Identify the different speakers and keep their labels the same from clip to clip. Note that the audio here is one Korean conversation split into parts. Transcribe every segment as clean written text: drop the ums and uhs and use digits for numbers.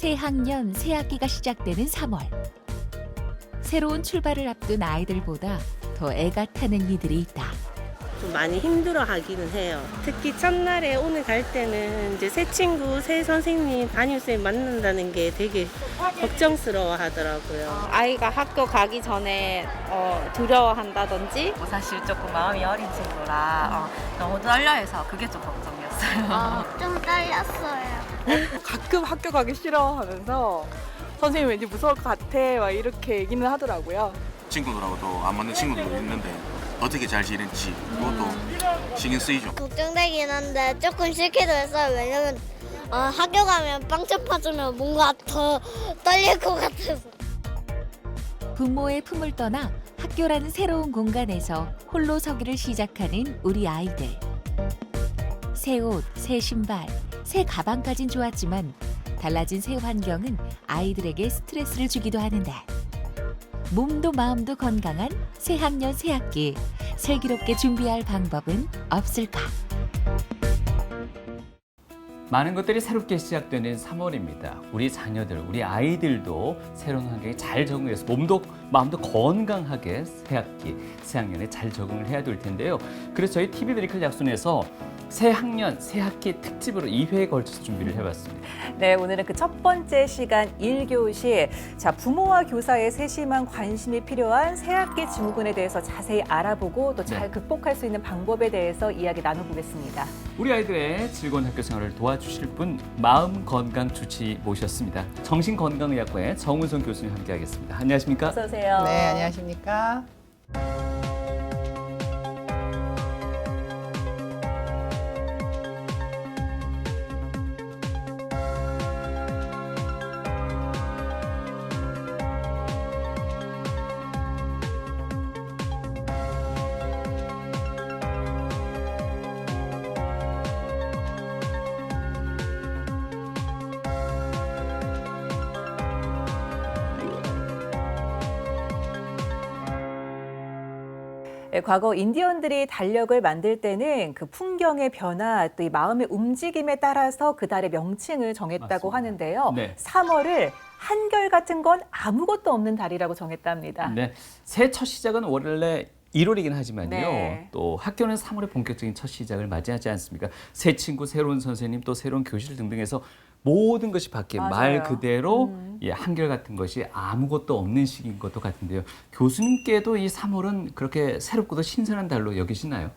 Speaker 1: 새 학년, 새 학기가 시작되는 3월. 새로운 출발을 앞둔 아이들보다 더 애가 타는 이들이 있다.
Speaker 2: 좀 많이 힘들어 하기는 해요. 특히 첫날에 오늘 갈 때는 이제 새 친구, 새 선생님, 담임선생님 만난다는 게 되게 걱정스러워 하더라고요.
Speaker 3: 아이가 학교 가기 전에 두려워한다든지
Speaker 4: 사실 조금 마음이 어린 친구라 너무 떨려해서 그게 좀 걱정이었어요.
Speaker 5: 좀 떨렸어요.
Speaker 6: 가끔 학교 가기 싫어하면서 선생님 왠지 무서울 것 같아 막 이렇게 얘기는 하더라고요.
Speaker 7: 친구들하고도 안 맞는 친구들도 있는데 어떻게 잘 지낼지 그것도 신경 쓰이죠.
Speaker 5: 걱정되긴 한데 조금 싫기도 했어요. 왜냐면 학교 가면 빵점 맞으면 뭔가 더 떨릴 것 같아서.
Speaker 1: 부모의 품을 떠나 학교라는 새로운 공간에서 홀로 서기를 시작하는 우리 아이들. 새 옷, 새 신발, 새 가방까진 좋았지만 달라진 새 환경은 아이들에게 스트레스를 주기도 하는데 몸도 마음도 건강한 새 학년 새 학기 슬기롭게 준비할 방법은 없을까?
Speaker 8: 많은 것들이 새롭게 시작되는 3월입니다. 우리 자녀들, 우리 아이들도 새로운 환경에 잘 적응해서 몸도 마음도 건강하게 새 학기, 새 학년에 잘 적응을 해야 될 텐데요. 그래서 저희 TV 메디컬 약손에서 새 학년, 새 학기 특집으로 2회에 걸쳐서 준비를 해봤습니다.
Speaker 9: 네, 오늘은 그 첫 번째 시간 1교시. 자, 부모와 교사의 세심한 관심이 필요한 새학기 증후군에 대해서 자세히 알아보고 또 잘 극복할 수 있는 방법에 대해서 이야기 나눠보겠습니다.
Speaker 8: 우리 아이들의 즐거운 학교 생활을 도와주실 분 마음건강 주치 모셨습니다. 정신건강의학과의 정은성 교수님 함께하겠습니다. 안녕하십니까?
Speaker 9: 어서 오세요.
Speaker 10: 네, 안녕하십니까?
Speaker 9: 네, 과거 인디언들이 달력을 만들 때는 그 풍경의 변화 또 이 마음의 움직임에 따라서 그 달의 명칭을 정했다고
Speaker 8: 맞습니다.
Speaker 9: 하는데요.
Speaker 8: 네.
Speaker 9: 3월을 한결같은 건 아무것도 없는 달이라고 정했답니다.
Speaker 8: 네, 새해 첫 시작은 원래 1월이긴 하지만요.
Speaker 9: 네.
Speaker 8: 또 학교는 3월에 본격적인 첫 시작을 맞이하지 않습니까? 새 친구, 새로운 선생님, 또 새로운 교실 등등해서 모든 것이 바뀐
Speaker 9: 맞아요.
Speaker 8: 말 그대로 한결같은 것이 아무것도 없는 시기인 것도 같은데요. 교수님께도 이 3월은 그렇게 새롭고도 신선한 달로 여기시나요?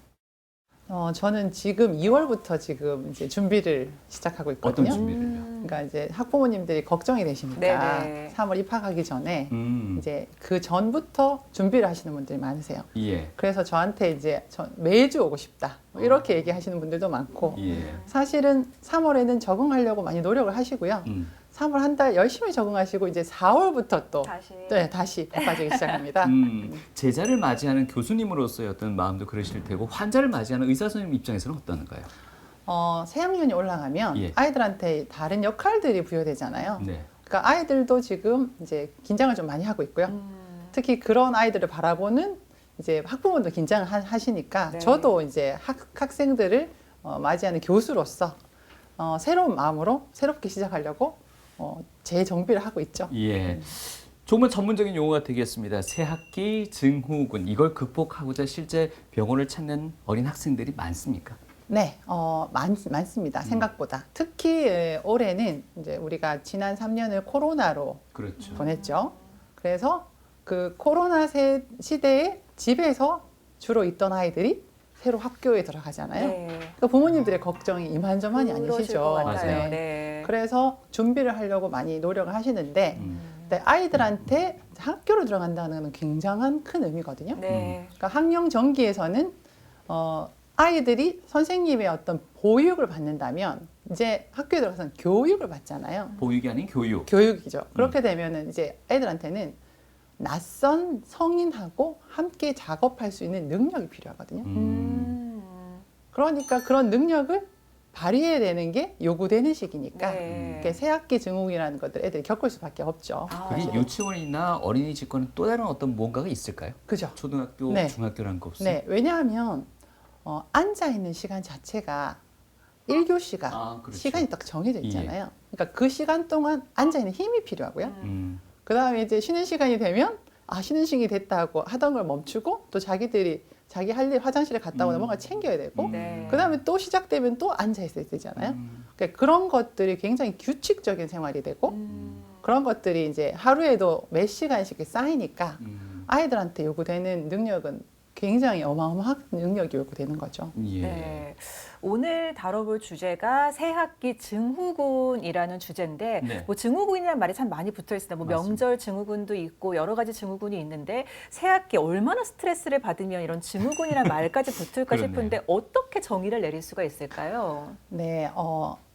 Speaker 10: 저는 지금 2월부터 지금 이제 준비를 시작하고 있거든요.
Speaker 8: 어떤 준비를요?
Speaker 10: 그러니까 이제 학부모님들이 걱정이 되시니까
Speaker 9: 네네.
Speaker 10: 3월 입학하기 전에 이제 그 전부터 준비를 하시는 분들이 많으세요.
Speaker 8: 예.
Speaker 10: 그래서 저한테 이제 매주 오고 싶다 뭐 이렇게 얘기하시는 분들도 많고
Speaker 8: 예.
Speaker 10: 사실은 3월에는 적응하려고 많이 노력을 하시고요. 3월 한 달 열심히 적응하시고 이제 4월부터 또 다시 바빠지기 시작합니다.
Speaker 8: 제자를 맞이하는 교수님으로서의 어떤 마음도 그러실 테고 환자를 맞이하는 의사 선생님 입장에서는 어떤가요?
Speaker 10: 새 학년이 올라가면
Speaker 8: 예.
Speaker 10: 아이들한테 다른 역할들이 부여되잖아요.
Speaker 8: 네.
Speaker 10: 그러니까 아이들도 지금 이제 긴장을 좀 많이 하고 있고요. 특히 그런 아이들을 바라보는 이제 학부모도 긴장을 하시니까
Speaker 9: 네.
Speaker 10: 저도 이제 학생들을 맞이하는 교수로서 새로운 마음으로 새롭게 시작하려고 재정비를 하고 있죠.
Speaker 8: 예. 조금은 전문적인 용어가 되겠습니다. 새학기 증후군 이걸 극복하고자 실제 병원을 찾는 어린 학생들이 많습니까?
Speaker 10: 네, 많습니다. 생각보다. 특히 올해는 이제 우리가 지난 3년을 코로나로
Speaker 8: 그렇죠.
Speaker 10: 보냈죠. 그래서 그 코로나 시대에 집에서 주로 있던 아이들이 새로 학교에 들어가잖아요.
Speaker 9: 네.
Speaker 10: 그러니까 부모님들의 걱정이 이만저만이
Speaker 9: 그러실
Speaker 10: 아니시죠.
Speaker 9: 것 같아요.
Speaker 8: 맞아요.
Speaker 9: 네.
Speaker 10: 그래서 준비를 하려고 많이 노력을 하시는데 근데 아이들한테 학교로 들어간다는 건 굉장한 큰 의미거든요.
Speaker 9: 네.
Speaker 10: 그러니까 학령 정기에서는 아이들이 선생님의 어떤 보육을 받는다면 이제 학교에 들어가서는 교육을 받잖아요.
Speaker 8: 보육이 아닌 교육.
Speaker 10: 교육이죠. 그렇게 되면은 이제 애들한테는 낯선 성인하고 함께 작업할 수 있는 능력이 필요하거든요. 그러니까 그런 능력을 발휘해야 되는 게 요구되는 시기니까
Speaker 9: 네.
Speaker 10: 새학기 증후군이라는 것들 애들이 겪을 수밖에 없죠.
Speaker 8: 그게 유치원이나 어린이집과는 또 다른 어떤 뭔가가 있을까요?
Speaker 10: 그죠?
Speaker 8: 초등학교,
Speaker 10: 네.
Speaker 8: 중학교라는 거 없어요?
Speaker 10: 네, 왜냐하면 앉아 있는 시간 자체가 1교시가
Speaker 8: 그렇죠.
Speaker 10: 시간이 딱 정해져 있잖아요. 그러니까 그 시간 동안 앉아있는 힘이 필요하고요. 그 다음에 이제 쉬는 시간이 되면 쉬는 시간이 됐다 하고 하던 걸 멈추고 또 자기들이 자기 할 일 화장실에 갔다 오면 뭔가 챙겨야 되고
Speaker 9: 네.
Speaker 10: 그 다음에 또 시작되면 또 앉아있어야 되잖아요. 그러니까 그런 것들이 굉장히 규칙적인 생활이 되고 그런 것들이 이제 하루에도 몇 시간씩 쌓이니까 아이들한테 요구되는 능력은 굉장히 어마어마한 능력이 요구되는 거죠.
Speaker 8: 예.
Speaker 9: 네. 오늘 다뤄볼 주제가 새학기 증후군이라는 주제인데
Speaker 8: 네.
Speaker 9: 뭐 증후군이라는 말이 참 많이 붙어 있습니다. 뭐
Speaker 8: 맞습니다.
Speaker 9: 명절 증후군도 있고 여러 가지 증후군이 있는데 새학기 얼마나 스트레스를 받으면 이런 증후군이라는 말까지 붙을까
Speaker 8: 그러네요.
Speaker 9: 싶은데 어떻게 정의를 내릴 수가 있을까요?
Speaker 10: 네,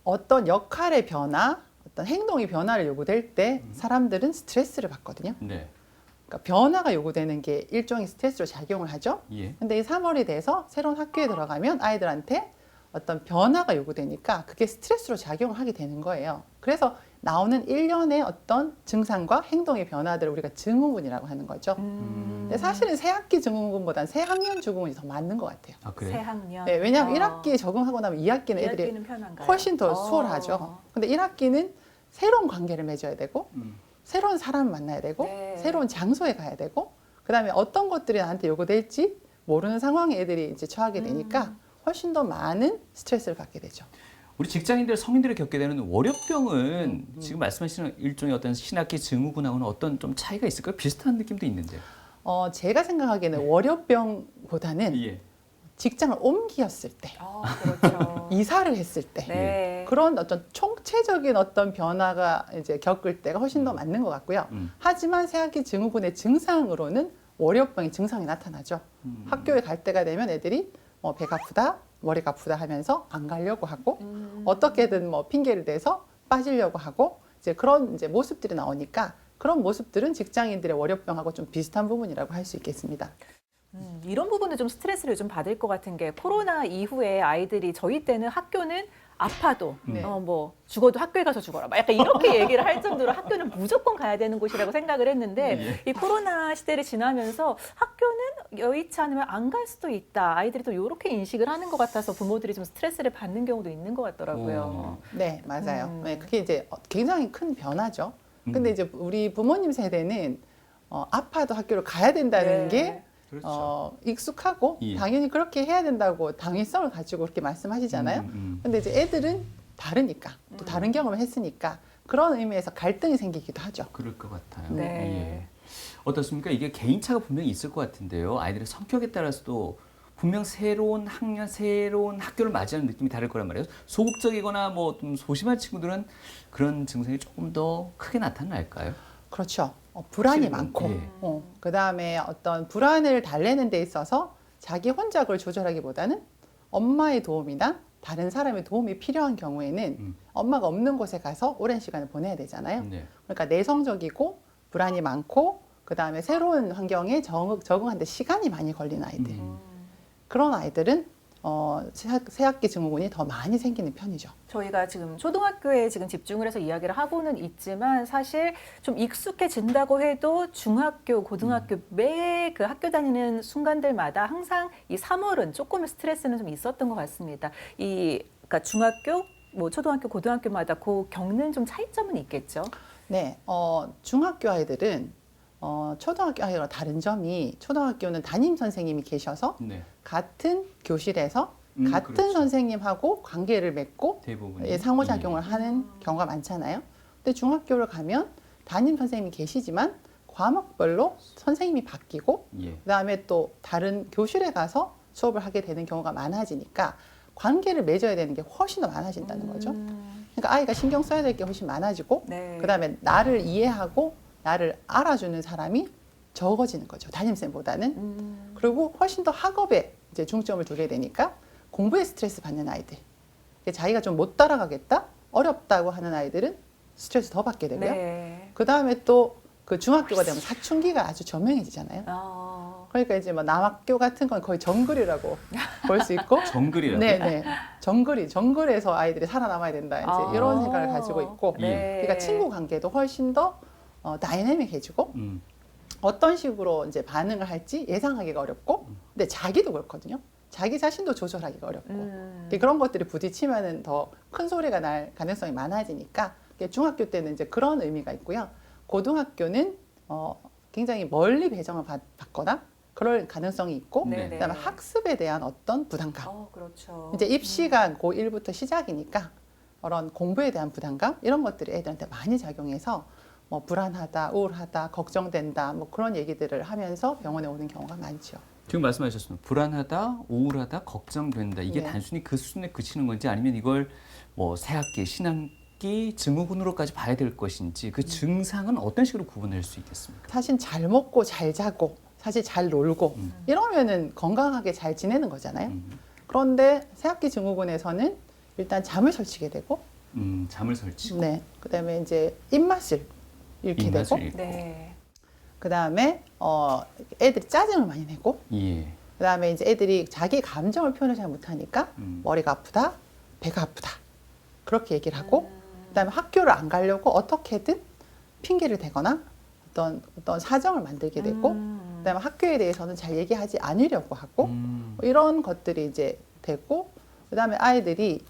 Speaker 10: 어떤 역할의 변화, 어떤 행동의 변화를 요구될 때 사람들은 스트레스를 받거든요.
Speaker 8: 네.
Speaker 10: 그러니까 변화가 요구되는 게 일종의 스트레스로 작용을 하죠.
Speaker 8: 예.
Speaker 10: 근데 이 3월이 돼서 새로운 학교에 들어가면 아이들한테 어떤 변화가 요구되니까 그게 스트레스로 작용을 하게 되는 거예요. 그래서 나오는 일련의 어떤 증상과 행동의 변화들을 우리가 증후군이라고 하는 거죠. 근데 사실은 새학기 증후군보다는 새학년 증후군이 더 맞는 것 같아요.
Speaker 8: 아, 그래요?
Speaker 9: 새학년.
Speaker 10: 네, 왜냐하면 1학기에 적응하고 나면 2학기는 애들이
Speaker 9: 2학기는 편한가요?
Speaker 10: 훨씬 더 수월하죠. 근데 1학기는 새로운 관계를 맺어야 되고 새로운 사람을 만나야 되고
Speaker 9: 네.
Speaker 10: 새로운 장소에 가야 되고 그다음에 어떤 것들이 나한테 요구될지 모르는 상황에 애들이 이제 처하게 되니까 훨씬 더 많은 스트레스를 받게 되죠.
Speaker 8: 우리 직장인들, 성인들이 겪게 되는 월요병은 지금 말씀하시는 일종의 어떤 신학기 증후군하고는 어떤 좀 차이가 있을까요? 비슷한 느낌도 있는데.
Speaker 10: 제가 생각하기에는 월요병보다는
Speaker 8: 예.
Speaker 10: 직장을 옮겼을 때,
Speaker 9: 그렇죠.
Speaker 10: 이사를 했을 때
Speaker 9: 네.
Speaker 10: 그런 어떤 총체적인 어떤 변화가 이제 겪을 때가 훨씬 더 맞는 것 같고요. 하지만 새학기 증후군의 증상으로는 월요병의 증상이 나타나죠. 학교에 갈 때가 되면 애들이 배가 아프다, 머리가 아프다 하면서 안 가려고 하고 어떻게든 뭐 핑계를 대서 빠지려고 하고 이제 그런 이제 모습들이 나오니까 그런 모습들은 직장인들의 월요병하고 좀 비슷한 부분이라고 할 수 있겠습니다.
Speaker 9: 이런 부분도 좀 스트레스를 좀 받을 것 같은 게 코로나 이후에 아이들이 저희 때는 학교는 아파도
Speaker 10: 네.
Speaker 9: 뭐 죽어도 학교에 가서 죽어라 막 약간 이렇게 얘기를 할 정도로 학교는 무조건 가야 되는 곳이라고 생각을 했는데 이 코로나 시대를 지나면서 학교는 여의치 않으면 안 갈 수도 있다. 아이들이 또 이렇게 인식을 하는 것 같아서 부모들이 좀 스트레스를 받는 경우도 있는 것 같더라고요.
Speaker 10: 네, 맞아요. 네, 그게 이제 굉장히 큰 변화죠. 근데 이제 우리 부모님 세대는 아파도 학교를 가야 된다는
Speaker 9: 네.
Speaker 10: 게
Speaker 8: 그렇죠.
Speaker 10: 익숙하고
Speaker 8: 예.
Speaker 10: 당연히 그렇게 해야 된다고 당위성을 가지고 그렇게 말씀하시잖아요. 근데 이제 애들은 다르니까 또 다른 경험을 했으니까 그런 의미에서 갈등이 생기기도 하죠.
Speaker 8: 그럴 것 같아요.
Speaker 9: 네.
Speaker 8: 예. 어떻습니까? 이게 개인차가 분명히 있을 것 같은데요. 아이들의 성격에 따라서도 분명 새로운 학년, 새로운 학교를 맞이하는 느낌이 다를 거란 말이에요. 소극적이거나 뭐 좀 소심한 친구들은 그런 증상이 조금 더 크게 나타날까요?
Speaker 10: 그렇죠. 불안이
Speaker 8: 실은,
Speaker 10: 많고,
Speaker 8: 예.
Speaker 10: 그다음에 어떤 불안을 달래는 데 있어서 자기 혼자 그걸 조절하기보다는 엄마의 도움이나 다른 사람의 도움이 필요한 경우에는 엄마가 없는 곳에 가서 오랜 시간을 보내야 되잖아요.
Speaker 8: 네.
Speaker 10: 그러니까 내성적이고 불안이 많고 그다음에 새로운 환경에 적응하는데 시간이 많이 걸리는 아이들. 그런 아이들은 새학기 증후군이 더 많이 생기는 편이죠.
Speaker 9: 저희가 지금 초등학교에 지금 집중을 해서 이야기를 하고는 있지만 사실 좀 익숙해진다고 해도 중학교, 고등학교 매 그 학교 다니는 순간들마다 항상 이 3월은 조금의 스트레스는 좀 있었던 것 같습니다. 그러니까 중학교, 뭐 초등학교, 고등학교마다 그 겪는 좀 차이점은 있겠죠.
Speaker 10: 네, 중학교 아이들은 초등학교 아이와 다른 점이 초등학교는 담임 선생님이 계셔서
Speaker 8: 네.
Speaker 10: 같은 교실에서 같은
Speaker 8: 그렇죠.
Speaker 10: 선생님하고 관계를 맺고
Speaker 8: 대부분이.
Speaker 10: 상호작용을 하는 경우가 많잖아요. 근데 중학교를 가면 담임 선생님이 계시지만 과목별로 선생님이 바뀌고
Speaker 8: 예.
Speaker 10: 그다음에 또 다른 교실에 가서 수업을 하게 되는 경우가 많아지니까 관계를 맺어야 되는 게 훨씬 더 많아진다는 거죠. 그러니까 아이가 신경 써야 될 게 훨씬 많아지고
Speaker 9: 네.
Speaker 10: 그다음에 나를 이해하고 나를 알아주는 사람이 적어지는 거죠. 담임쌤보다는. 그리고 훨씬 더 학업에 이제 중점을 두게 되니까 공부에 스트레스 받는 아이들. 자기가 좀 못 따라가겠다? 어렵다고 하는 아이들은 스트레스 더 받게 되고요.
Speaker 9: 네.
Speaker 10: 그다음에 또 그 중학교가 되면 사춘기가 아주 저명해지잖아요. 그러니까 이제 뭐 남학교 같은 건 거의 정글이라고 볼 수 있고
Speaker 8: 정글이라고요?
Speaker 10: 네. 정글에서 아이들이 살아남아야 된다. 이제 이런 생각을 가지고 있고
Speaker 9: 네.
Speaker 10: 그러니까 친구 관계도 훨씬 더 다이내믹해지고 어떤 식으로 이제 반응을 할지 예상하기가 어렵고 근데 자기도 그렇거든요. 자기 자신도 조절하기가 어렵고 그런 것들이 부딪히면은 더 큰 소리가 날 가능성이 많아지니까 중학교 때는 이제 그런 의미가 있고요. 고등학교는 굉장히 멀리 배정을 받거나 그럴 가능성이 있고
Speaker 9: 네네.
Speaker 10: 그다음에 학습에 대한 어떤 부담감.
Speaker 9: 그렇죠.
Speaker 10: 이제 입시가 고1부터 시작이니까 그런 공부에 대한 부담감 이런 것들이 애들한테 많이 작용해서 뭐 불안하다, 우울하다, 걱정된다 뭐 그런 얘기들을 하면서 병원에 오는 경우가 많죠.
Speaker 8: 지금 말씀하셨습니다. 불안하다, 우울하다, 걱정된다. 이게
Speaker 10: 네.
Speaker 8: 단순히 그 수준에 그치는 건지 아니면 이걸 뭐 새학기, 신학기 증후군으로까지 봐야 될 것인지 그 증상은 어떤 식으로 구분할 수 있겠습니까?
Speaker 10: 사실 잘 먹고 잘 자고 사실 잘 놀고 이러면은 건강하게 잘 지내는 거잖아요. 그런데 새학기 증후군에서는 일단 잠을 설치게 되고
Speaker 8: 잠을 설치고
Speaker 10: 네. 그다음에 이제 입맛을 잃게
Speaker 8: 입맛을
Speaker 10: 되고
Speaker 8: 잃고.
Speaker 9: 네.
Speaker 10: 그다음에 애들이 짜증을 많이 내고
Speaker 8: 예.
Speaker 10: 그다음에 이제 애들이 자기 감정을 표현을 잘 못하니까 머리가 아프다, 배가 아프다 그렇게 얘기를 하고 그다음에 학교를 안 가려고 어떻게든 핑계를 대거나 어떤 사정을 만들게 되고 그다음에 학교에 대해서는 잘 얘기하지 않으려고 하고 뭐 이런 것들이 이제 되고 그다음에 아이들이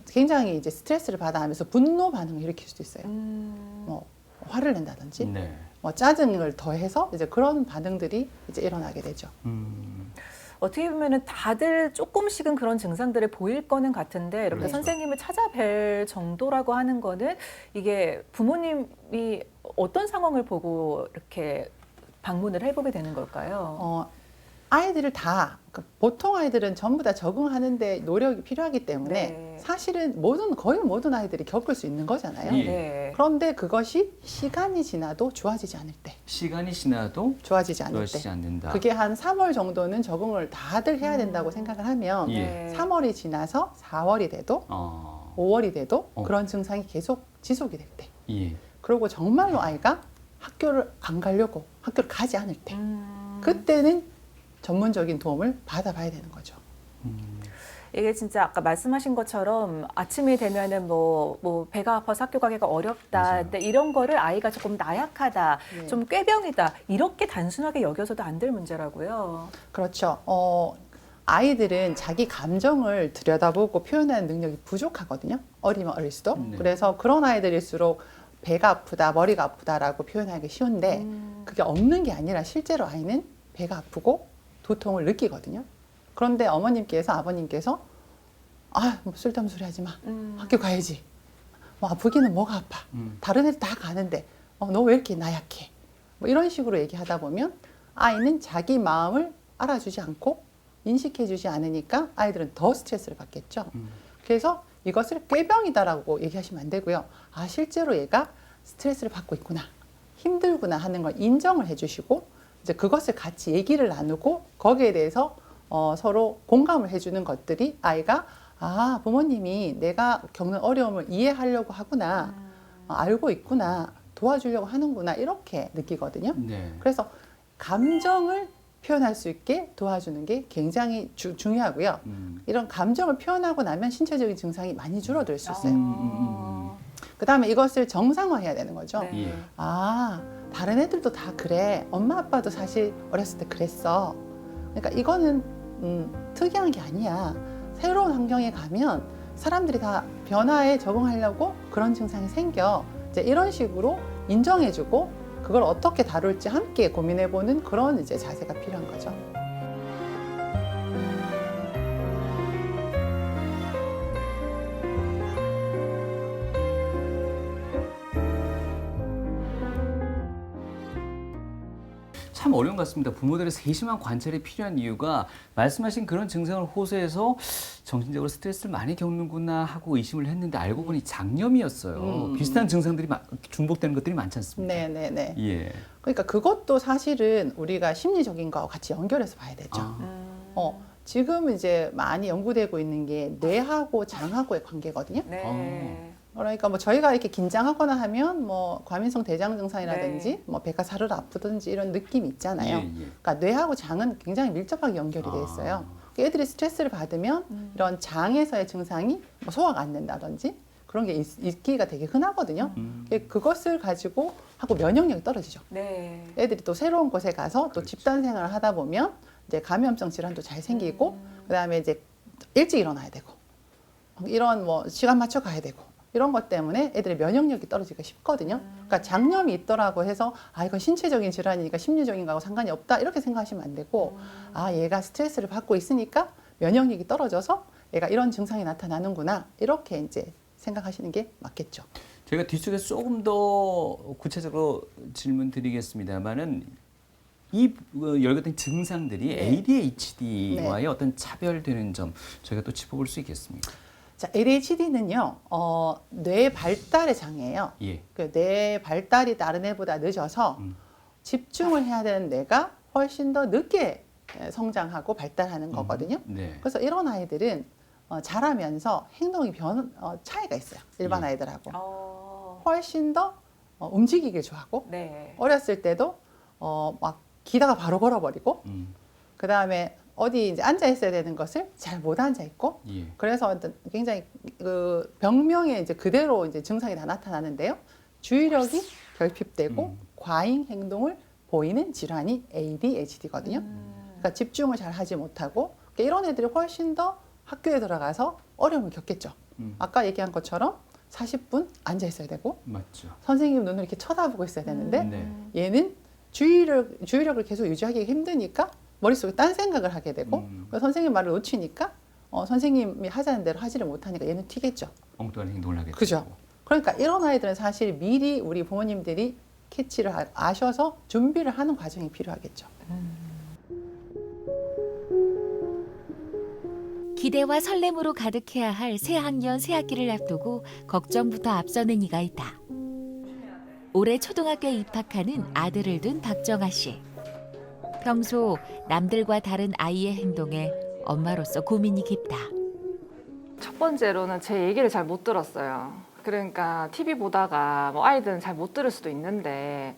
Speaker 10: 굉장히 이제 스트레스를 받아하면서 분노 반응을 일으킬 수도 있어요. 뭐 화를 낸다든지,
Speaker 8: 네.
Speaker 10: 뭐 짜증을 더해서 이제 그런 반응들이 이제 일어나게 되죠.
Speaker 9: 어떻게 보면은 다들 조금씩은 그런 증상들을 보일 거는 같은데 이렇게
Speaker 8: 그렇죠.
Speaker 9: 선생님을 찾아뵐 정도라고 하는 거는 이게 부모님이 어떤 상황을 보고 이렇게 방문을 해보게 되는 걸까요?
Speaker 10: 아이들을 다 보통 아이들은 전부 다 적응하는데 노력이 필요하기 때문에
Speaker 9: 네.
Speaker 10: 사실은 거의 모든 아이들이 겪을 수 있는 거잖아요.
Speaker 8: 예.
Speaker 9: 네.
Speaker 10: 그런데 그것이 시간이 지나도 좋아지지 않을 때,
Speaker 8: 시간이 지나도
Speaker 10: 좋아지지 않을
Speaker 8: 좋아지지
Speaker 10: 때,
Speaker 8: 않는다.
Speaker 10: 그게 한 3월 정도는 적응을 다들 해야 된다고 생각을 하면
Speaker 8: 예.
Speaker 10: 3월이 지나서 4월이 돼도 5월이 돼도 그런 증상이 계속 지속이 될 때,
Speaker 8: 예.
Speaker 10: 그리고 정말로 아이가 학교를 안 가려고 학교를 가지 않을 때, 그때는 전문적인 도움을 받아봐야 되는 거죠.
Speaker 9: 이게 진짜 아까 말씀하신 것처럼 아침이 되면은 뭐 배가 아파서 학교 가기가 어렵다.
Speaker 8: 맞아요.
Speaker 9: 근데 이런 거를 아이가 조금 나약하다,
Speaker 10: 네.
Speaker 9: 좀 꾀병이다 이렇게 단순하게 여겨서도 안 될 문제라고요.
Speaker 10: 그렇죠. 아이들은 자기 감정을 들여다보고 표현하는 능력이 부족하거든요. 어리면 어릴수록.
Speaker 8: 네.
Speaker 10: 그래서 그런 아이들일수록 배가 아프다, 머리가 아프다라고 표현하기 쉬운데 그게 없는 게 아니라 실제로 아이는 배가 아프고 두통을 느끼거든요. 그런데 어머님께서 아버님께서 뭐 쓸데없는 소리 하지 마. 학교 가야지. 뭐 아프기는 뭐가 아파. 다른 애들 다 가는데 너 왜 이렇게 나약해. 뭐 이런 식으로 얘기하다 보면 아이는 자기 마음을 알아주지 않고 인식해주지 않으니까 아이들은 더 스트레스를 받겠죠. 그래서 이것을 꾀병이다라고 얘기하시면 안 되고요. 실제로 얘가 스트레스를 받고 있구나, 힘들구나 하는 걸 인정을 해주시고 이제 그것을 같이 얘기를 나누고 거기에 대해서 서로 공감을 해주는 것들이 아이가 부모님이 내가 겪는 어려움을 이해하려고 하구나, 알고 있구나, 도와주려고 하는구나 이렇게 느끼거든요.
Speaker 8: 네.
Speaker 10: 그래서 감정을 표현할 수 있게 도와주는 게 굉장히 중요하고요. 이런 감정을 표현하고 나면 신체적인 증상이 많이 줄어들 수 있어요. 그다음에 이것을 정상화해야 되는 거죠.
Speaker 9: 네.
Speaker 8: 예.
Speaker 10: 다른 애들도 다 그래. 엄마 아빠도 사실 어렸을 때 그랬어. 그러니까 이거는 특이한 게 아니야. 새로운 환경에 가면 사람들이 다 변화에 적응하려고 그런 증상이 생겨. 이제 이런 식으로 인정해주고 그걸 어떻게 다룰지 함께 고민해보는 그런 이제 자세가 필요한 거죠.
Speaker 8: 참 어려운 것 같습니다. 부모들의 세심한 관찰이 필요한 이유가 말씀하신 그런 증상을 호소해서 정신적으로 스트레스를 많이 겪는구나 하고 의심을 했는데 알고 보니 장염이었어요. 비슷한 증상들이 중복되는 것들이 많지 않습니까?
Speaker 10: 네네네.
Speaker 8: 예.
Speaker 10: 그러니까 그것도 사실은 우리가 심리적인 거와 같이 연결해서 봐야 되죠. 지금 이제 많이 연구되고 있는 게 뇌하고 장하고의 관계거든요.
Speaker 9: 네.
Speaker 10: 그러니까 뭐 저희가 이렇게 긴장하거나 하면 뭐 과민성 대장 증상이라든지
Speaker 9: 네.
Speaker 10: 뭐 배가 사르르 아프든지 이런 느낌이 있잖아요.
Speaker 8: 예.
Speaker 10: 그러니까 뇌하고 장은 굉장히 밀접하게 연결이 돼 있어요. 애들이 스트레스를 받으면 이런 장에서의 증상이 뭐 소화가 안 된다든지 그런 게 있기가 되게 흔하거든요. 그것을 가지고 하고 면역력이 떨어지죠.
Speaker 9: 네.
Speaker 10: 애들이 또 새로운 곳에 가서 또
Speaker 8: 그렇지.
Speaker 10: 집단 생활을 하다 보면 이제 감염성 질환도 잘 생기고 그다음에 이제 일찍 일어나야 되고 이런 뭐 시간 맞춰 가야 되고 이런 것 때문에 애들의 면역력이 떨어지기가 쉽거든요. 그러니까 장염이 있더라고 해서 아 이건 신체적인 질환이니까 심리적인 거하고 상관이 없다 이렇게 생각하시면 안 되고 아 얘가 스트레스를 받고 있으니까 면역력이 떨어져서 얘가 이런 증상이 나타나는구나 이렇게 이제 생각하시는 게 맞겠죠.
Speaker 8: 저희가 뒤쪽에서 조금 더 구체적으로 질문 드리겠습니다만은 이 열같은 증상들이 ADHD와의 어떤 차별되는 점 저희가 또 짚어볼 수 있겠습니까?
Speaker 10: 자, ADHD는요, 뇌 발달의 장애예요.
Speaker 8: 예.
Speaker 10: 뇌 발달이 다른 애보다 늦어서 집중을 해야 되는 뇌가 훨씬 더 늦게 성장하고 발달하는 거거든요.
Speaker 8: 네.
Speaker 10: 그래서 이런 아이들은 자라면서 행동이 차이가 있어요. 일반
Speaker 8: 예.
Speaker 10: 아이들하고. 훨씬 더 움직이길 좋아하고
Speaker 9: 네.
Speaker 10: 어렸을 때도 막 기다가 바로 걸어버리고 그 다음에 어디 이제 앉아 있어야 되는 것을 잘 못 앉아 있고
Speaker 8: 예.
Speaker 10: 그래서 어떤 굉장히 그 병명에 이제 그대로 이제 증상이 다 나타나는데요. 주의력이 결핍되고 과잉 행동을 보이는 질환이 ADHD거든요. 그러니까 집중을 잘 하지 못하고 그러니까 이런 애들이 훨씬 더 학교에 들어가서 어려움을 겪겠죠. 아까 얘기한 것처럼 40분 앉아 있어야 되고
Speaker 8: 맞죠.
Speaker 10: 선생님 눈을 이렇게 쳐다보고 있어야 되는데
Speaker 8: 네.
Speaker 10: 얘는 주의력을 계속 유지하기 힘드니까 머릿속에 딴 생각을 하게 되고 선생님 말을 놓치니까 선생님이 하자는 대로 하지를 못하니까 얘는 튀겠죠.
Speaker 8: 엉뚱한 행동을 하게
Speaker 10: 그죠.
Speaker 8: 되고.
Speaker 10: 그러니까 이런 아이들은 사실 미리 우리 부모님들이 캐치를 아셔서 준비를 하는 과정이 필요하겠죠.
Speaker 1: 기대와 설렘으로 가득해야 할 새 학년 새 학기를 앞두고 걱정부터 앞서는 이가 있다. 올해 초등학교에 입학하는 아들을 둔 박정아 씨. 평소 남들과 다른 아이의 행동에 엄마로서 고민이 깊다.
Speaker 6: 첫 번째로는 제 얘기를 잘 못 들었어요. 그러니까 TV 보다가 뭐 아이들은 잘 못 들을 수도 있는데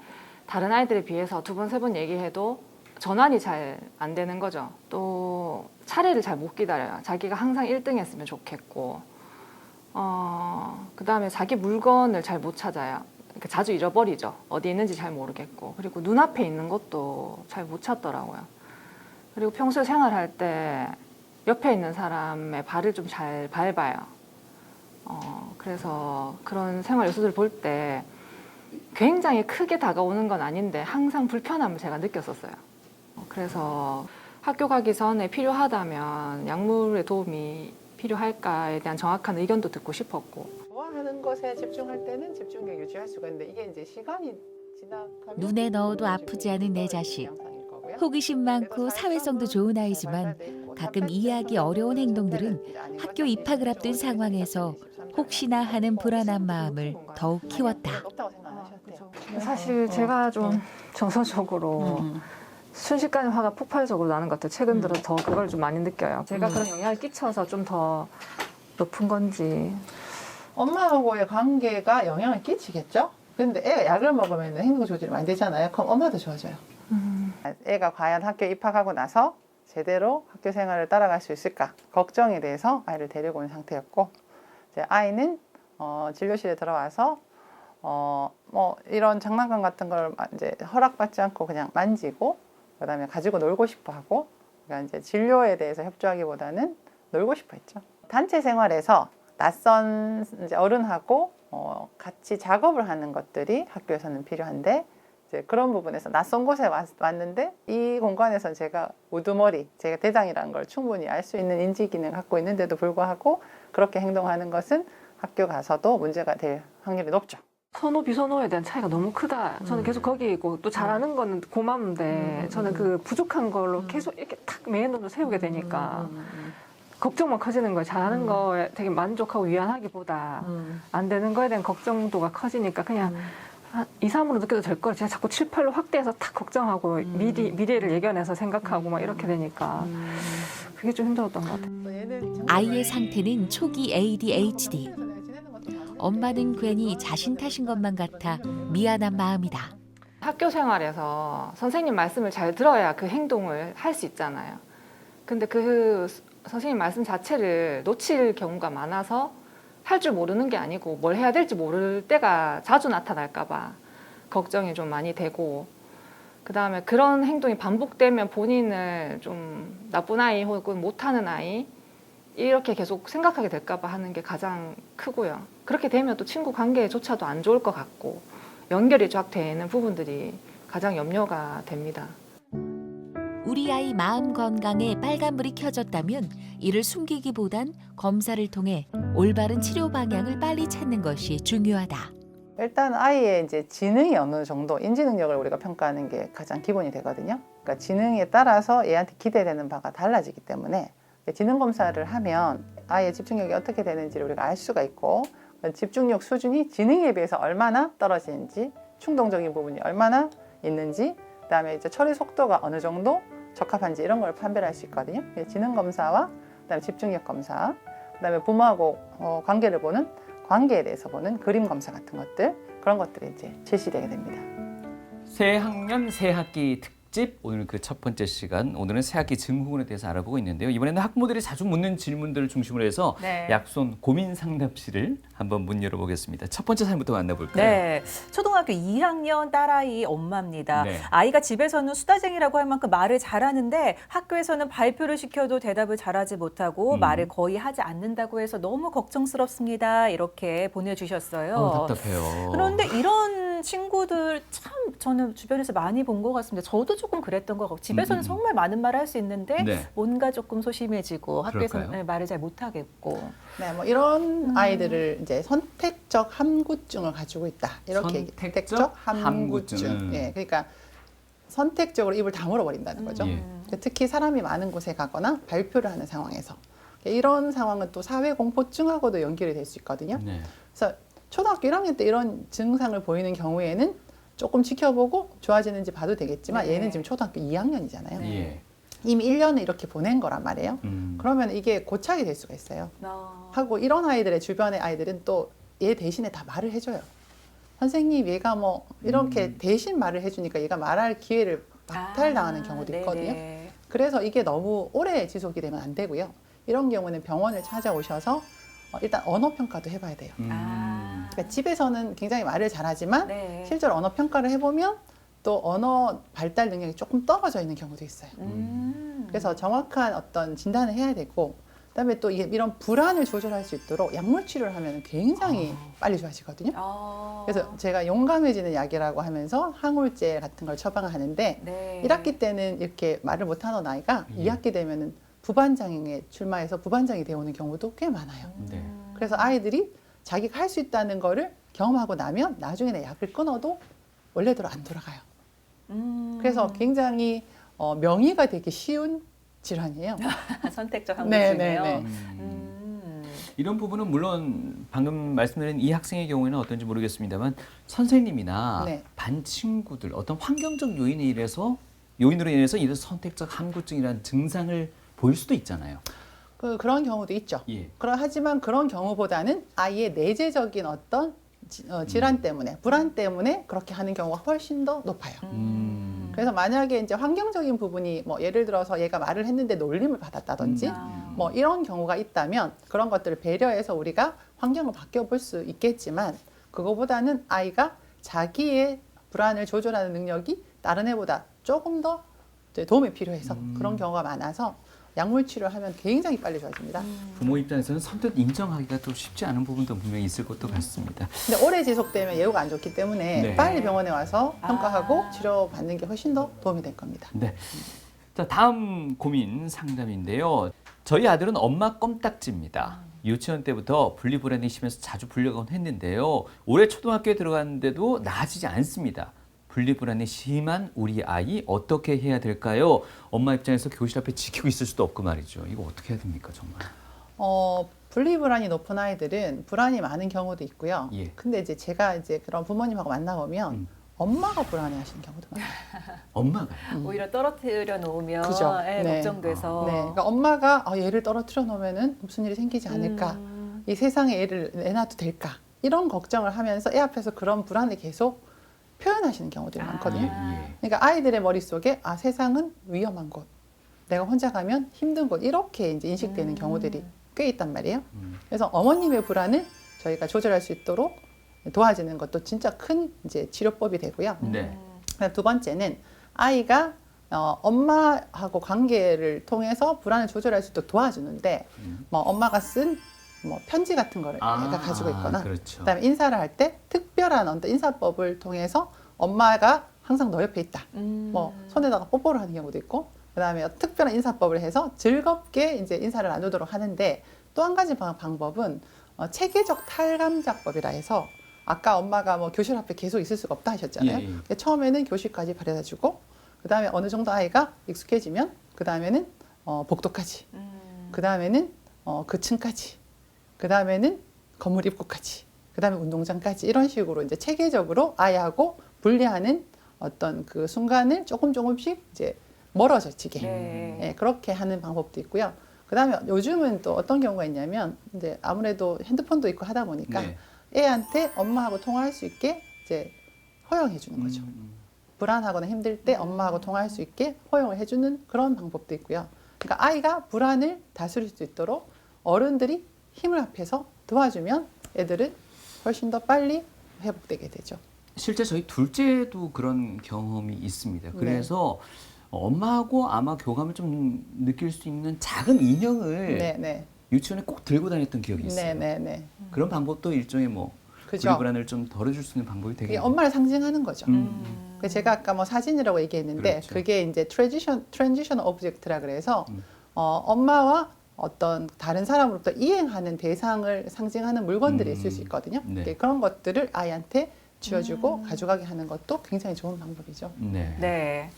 Speaker 6: 다른 아이들에 비해서 2번, 3번 얘기해도 전환이 잘 안 되는 거죠. 또 차례를 잘 못 기다려요. 자기가 항상 1등 했으면 좋겠고 그다음에 자기 물건을 잘 못 찾아요. 그러니까 자주 잊어버리죠. 어디 있는지 잘 모르겠고 그리고 눈앞에 있는 것도 잘 못 찾더라고요. 그리고 평소에 생활할 때 옆에 있는 사람의 발을 좀 잘 밟아요. 그래서 그런 생활 요소들을 볼 때 굉장히 크게 다가오는 건 아닌데 항상 불편함을 제가 느꼈었어요. 그래서 학교 가기 전에 필요하다면 약물의 도움이 필요할까에 대한 정확한 의견도 듣고 싶었고.
Speaker 10: 좋아하는 것에 집중할 때는 집중력 유지할 수가 있는데 이게 이제 시간이 지나가면
Speaker 1: 눈에 넣어도 아프지 않은 내 자식. 호기심 많고 사회성도 좋은 아이지만 가끔 이해하기 어려운 행동들은 학교 입학을 앞둔 상황에서 혹시나 하는 불안한 마음을 더욱 키웠다.
Speaker 11: 사실 제가 좀 정서적으로 순식간에 화가 폭발적으로 나는 것 같아요. 최근 들어 더 그걸 좀 많이 느껴요. 제가 그런 영향을 끼쳐서 좀 더 높은 건지.
Speaker 10: 엄마하고의 관계가 영향을 끼치겠죠? 근데 애가 약을 먹으면 행동 조절이 많이 되잖아요. 그럼 엄마도 좋아져요. 애가 과연 학교에 입학하고 나서 제대로 학교 생활을 따라갈 수 있을까 걱정에 대해서 아이를 데리고 온 상태였고 이제 아이는 진료실에 들어와서 뭐 이런 장난감 같은 걸 이제 허락받지 않고 그냥 만지고 그다음에 가지고 놀고 싶어하고 그러니까 이제 진료에 대해서 협조하기보다는 놀고 싶어했죠. 단체 생활에서 낯선 이제 어른하고 같이 작업을 하는 것들이 학교에서는 필요한데 이제 그런 부분에서 낯선 곳에 왔는데 이 공간에서 제가 우두머리, 제가 대장이라는 걸 충분히 알 수 있는 인지 기능을 갖고 있는데도 불구하고 그렇게 행동하는 것은 학교 가서도 문제가 될 확률이 높죠.
Speaker 11: 선호 비선호에 대한 차이가 너무 크다. 저는 계속 거기 있고 또 잘하는 거는 고마운데 저는 그 부족한 걸로 계속 이렇게 탁 매너를 세우게 되니까 걱정만 커지는 거예요. 잘하는 거에 되게 만족하고 위안하기보다 안 되는 거에 대한 걱정도가 커지니까 그냥 한 2, 3으로 느껴도 될 걸 제가 자꾸 7, 8로 확대해서 탁 걱정하고 미래를 예견해서 생각하고 막 이렇게 되니까 그게 좀 힘들었던 것 같아요.
Speaker 1: 아이의 상태는 초기 ADHD. 엄마는 괜히 자신 탓인 것만 같아 미안한 마음이다.
Speaker 6: 학교 생활에서 선생님 말씀을 잘 들어야 그 행동을 할 수 있잖아요. 근데 그 선생님 말씀 자체를 놓칠 경우가 많아서 할 줄 모르는 게 아니고 뭘 해야 될지 모를 때가 자주 나타날까 봐 걱정이 좀 많이 되고 그다음에 그런 행동이 반복되면 본인을 좀 나쁜 아이 혹은 못하는 아이 이렇게 계속 생각하게 될까 봐 하는 게 가장 크고요. 그렇게 되면 또 친구 관계조차도 안 좋을 것 같고 연결이 쫙 되는 부분들이 가장 염려가 됩니다.
Speaker 1: 우리 아이 마음 건강에 빨간불이 켜졌다면 이를 숨기기보단 검사를 통해 올바른 치료 방향을 빨리 찾는 것이 중요하다.
Speaker 10: 일단 아이의 이제 지능이 어느 정도 인지 능력을 우리가 평가하는 게 가장 기본이 되거든요. 그러니까 지능에 따라서 얘한테 기대되는 바가 달라지기 때문에 지능 검사를 하면 아이의 집중력이 어떻게 되는지를 우리가 알 수가 있고 집중력 수준이 지능에 비해서 얼마나 떨어지는지 충동적인 부분이 얼마나 있는지 그다음에 이제 처리 속도가 어느 정도 적합한지 이런 걸 판별할 수 있거든요. 지능 검사와 그다음에 집중력 검사, 그다음에 부모하고 관계를 보는 관계에 대해서 보는 그림 검사 같은 것들 그런 것들이 이제 실시되게 됩니다.
Speaker 8: 새 학년 새 학기 특집 오늘 그 첫 번째 시간 오늘은 새 학기 증후군에 대해서 알아보고 있는데요. 이번에는 학부모들이 자주 묻는 질문들을 중심으로 해서
Speaker 9: 네.
Speaker 8: 약손 고민 상담실을 한번 문 열어보겠습니다. 첫 번째 사연부터 만나볼까요?
Speaker 9: 네, 초등학교 2학년 딸아이 엄마입니다.
Speaker 8: 네.
Speaker 9: 아이가 집에서는 수다쟁이라고 할 만큼 말을 잘하는데 학교에서는 발표를 시켜도 대답을 잘하지 못하고 말을 거의 하지 않는다고 해서 너무 걱정스럽습니다. 이렇게 보내주셨어요.
Speaker 8: 답답해요.
Speaker 9: 그런데 이런 친구들 참 저는 주변에서 많이 본 것 같습니다. 저도 조금 그랬던 것 같고 집에서는 정말 많은 말을 할 수 있는데
Speaker 8: 네.
Speaker 9: 뭔가 조금 소심해지고 학교에서는
Speaker 8: 그럴까요?
Speaker 9: 말을 잘 못하겠고.
Speaker 10: 네, 뭐 이런 아이들을 이제 선택적 함구증을 가지고 있다. 이렇게
Speaker 8: 선택적 함구증.
Speaker 10: 예, 그러니까 선택적으로 입을 다물어 버린다는 거죠.
Speaker 8: 예.
Speaker 10: 특히 사람이 많은 곳에 가거나 발표를 하는 상황에서 이런 상황은 또 사회 공포증하고도 연결이 될 수 있거든요.
Speaker 8: 네.
Speaker 10: 그래서 초등학교 1학년 때 이런 증상을 보이는 경우에는 조금 지켜보고 좋아지는지 봐도 되겠지만
Speaker 9: 네.
Speaker 10: 얘는 지금 초등학교 2학년이잖아요.
Speaker 8: 예.
Speaker 10: 이미 1년을 이렇게 보낸 거란 말이에요. 그러면 이게 고착이 될 수가 있어요. 하고 이런 아이들의 주변의 아이들은 또 얘 대신에 다 말을 해줘요. 선생님 얘가 뭐 이렇게 대신 말을 해주니까 얘가 말할 기회를 박탈당하는 경우도 있거든요.
Speaker 9: 네네.
Speaker 10: 그래서 이게 너무 오래 지속이 되면 안 되고요. 이런 경우는 병원을 찾아오셔서 일단 언어 평가도 해봐야 돼요. 그러니까 집에서는 굉장히 말을 잘하지만
Speaker 9: 네.
Speaker 10: 실제로 언어 평가를 해보면 또 언어 발달 능력이 조금 떨어져 있는 경우도 있어요. 그래서 정확한 어떤 진단을 해야 되고 그다음에 또 이런 불안을 조절할 수 있도록 약물 치료를 하면 굉장히 빨리 좋아지거든요. 그래서 제가 용감해지는 약이라고 하면서 항울제 같은 걸 처방하는데
Speaker 9: 네.
Speaker 10: 1학기 때는 이렇게 말을 못하는 아이가 2학기 되면은 부반장에 출마해서 부반장이 되어오는 경우도 꽤 많아요.
Speaker 8: 네.
Speaker 10: 그래서 아이들이 자기가 할 수 있다는 거를 경험하고 나면 나중에는 약을 끊어도 원래대로 안 돌아가요. 그래서 굉장히 명의가 되기 쉬운 질환이에요.
Speaker 9: 선택적 항구증이요.
Speaker 10: 네.
Speaker 8: 이런 부분은 물론 방금 말씀드린 이 학생의 경우에는 어떤지 모르겠습니다만 선생님이나
Speaker 10: 네.
Speaker 8: 반 친구들 어떤 환경적 요인으로 인해서 이런 선택적 함구증이라는 증상을 보일 수도 있잖아요.
Speaker 10: 그런 경우도 있죠.
Speaker 8: 예.
Speaker 10: 하지만 그런 경우보다는 아이의 내재적인 어떤 질환 때문에 불안 때문에 그렇게 하는 경우가 훨씬 더 높아요. 그래서 만약에 이제 환경적인 부분이 뭐 예를 들어서 얘가 말을 했는데 놀림을 받았다든지 뭐 이런 경우가 있다면 그런 것들을 배려해서 우리가 환경을 바뀌어 볼 수 있겠지만 그거보다는 아이가 자기의 불안을 조절하는 능력이 다른 애보다 조금 더 도움이 필요해서 그런 경우가 많아서 약물 치료하면 굉장히 빨리 좋아집니다.
Speaker 8: 부모 입장에서는 선뜻 인정하기가 또 쉽지 않은 부분도 분명히 있을 것도 같습니다.
Speaker 10: 근데 오래 지속되면 예후가 안 좋기 때문에
Speaker 8: 네.
Speaker 10: 빨리 병원에 와서 평가하고 치료받는 게 훨씬 더 도움이 될 겁니다.
Speaker 8: 네. 자, 다음 고민 상담인데요. 저희 아들은 엄마 껌딱지입니다. 유치원 때부터 분리불안이 심해서 자주 불려가곤 했는데요. 올해 초등학교에 들어갔는데도 나아지지 않습니다. 분리불안이 심한 우리 아이 어떻게 해야 될까요? 엄마 입장에서 교실 앞에 지키고 있을 수도 없고 말이죠. 이거 어떻게 해야 됩니까, 정말?
Speaker 10: 분리불안이 높은 아이들은 불안이 많은 경우도 있고요.
Speaker 8: 예.
Speaker 10: 근데 이제 제가 이제 그런 부모님하고 만나보면 엄마가 불안해하시는 경우도 많아요.
Speaker 8: 엄마가요?
Speaker 9: 오히려 떨어뜨려 놓으면
Speaker 10: 그죠.
Speaker 9: 예,
Speaker 10: 네.
Speaker 9: 걱정돼서.
Speaker 10: 네, 그러니까 엄마가 얘를 떨어뜨려 놓으면은 무슨 일이 생기지 않을까? 이 세상에 얘를 내놔도 될까? 이런 걱정을 하면서 애 앞에서 그런 불안을 계속 표현하시는 경우들이 많거든요. 그러니까 아이들의 머릿속에 세상은 위험한 곳, 내가 혼자 가면 힘든 곳 이렇게 이제 인식되는 경우들이 꽤 있단 말이에요. 그래서 어머님의 불안을 저희가 조절할 수 있도록 도와주는 것도 진짜 큰 이제 치료법이 되고요.
Speaker 8: 네.
Speaker 10: 두 번째는 아이가 엄마하고 관계를 통해서 불안을 조절할 수 있도록 도와주는데 뭐 엄마가 쓴 뭐 편지 같은 거를 애가 가지고 있거나
Speaker 8: 그렇죠.
Speaker 10: 그다음에 인사를 할 때 특별한 어떤 인사법을 통해서 엄마가 항상 너 옆에 있다. 뭐 손에다가 뽀뽀를 하는 경우도 있고 그다음에 특별한 인사법을 해서 즐겁게 이제 인사를 나누도록 하는데 또 한 가지 방법은 체계적 탈감작법이라 해서 아까 엄마가 뭐 교실 앞에 계속 있을 수가 없다 하셨잖아요.
Speaker 8: 예, 예.
Speaker 10: 근데 처음에는 교실까지 바래다 주고 그다음에 어느 정도 아이가 익숙해지면 그다음에는 복도까지 그다음에는 그 층까지 그다음에는 건물 입구까지 그다음에 운동장까지 이런 식으로 이제 체계적으로 아이하고 분리하는 어떤 그 순간을 조금씩 이제 멀어지게 예, 그렇게 하는 방법도 있고요. 그다음에 요즘은 또 어떤 경우가 있냐면 이제 아무래도 핸드폰도 있고 하다 보니까
Speaker 8: 네.
Speaker 10: 애한테 엄마하고 통화할 수 있게 이제 허용해 주는 거죠. 불안하거나 힘들 때 엄마하고 통화할 수 있게 허용을 해주는 그런 방법도 있고요. 그러니까 아이가 불안을 다스릴 수 있도록 어른들이 힘을 합해서 도와주면 애들은 훨씬 더 빨리 회복되게 되죠.
Speaker 8: 실제 저희 둘째도 그런 경험이 있습니다. 그래서 엄마하고 아마 교감을 좀 느낄 수 있는 작은 인형을 유치원에 꼭 들고 다녔던 기억이 있어요. 그런 방법도 일종의 뭐
Speaker 10: 그죠.
Speaker 8: 불안을 좀 덜어줄 수 있는 방법이 되겠네요.
Speaker 10: 엄마를 상징하는 거죠. 그래서 제가 아까 뭐 사진이라고 얘기했는데
Speaker 8: 그렇죠.
Speaker 10: 그게 이제 트랜지션 오브젝트라 그래서 엄마와 어떤 다른 사람으로부터 이행하는 대상을 상징하는 물건들이 있을 수 있거든요.
Speaker 8: 네.
Speaker 10: 그런 것들을 아이한테 쥐어주고 가져가게 하는 것도 굉장히 좋은 방법이죠.
Speaker 9: 네.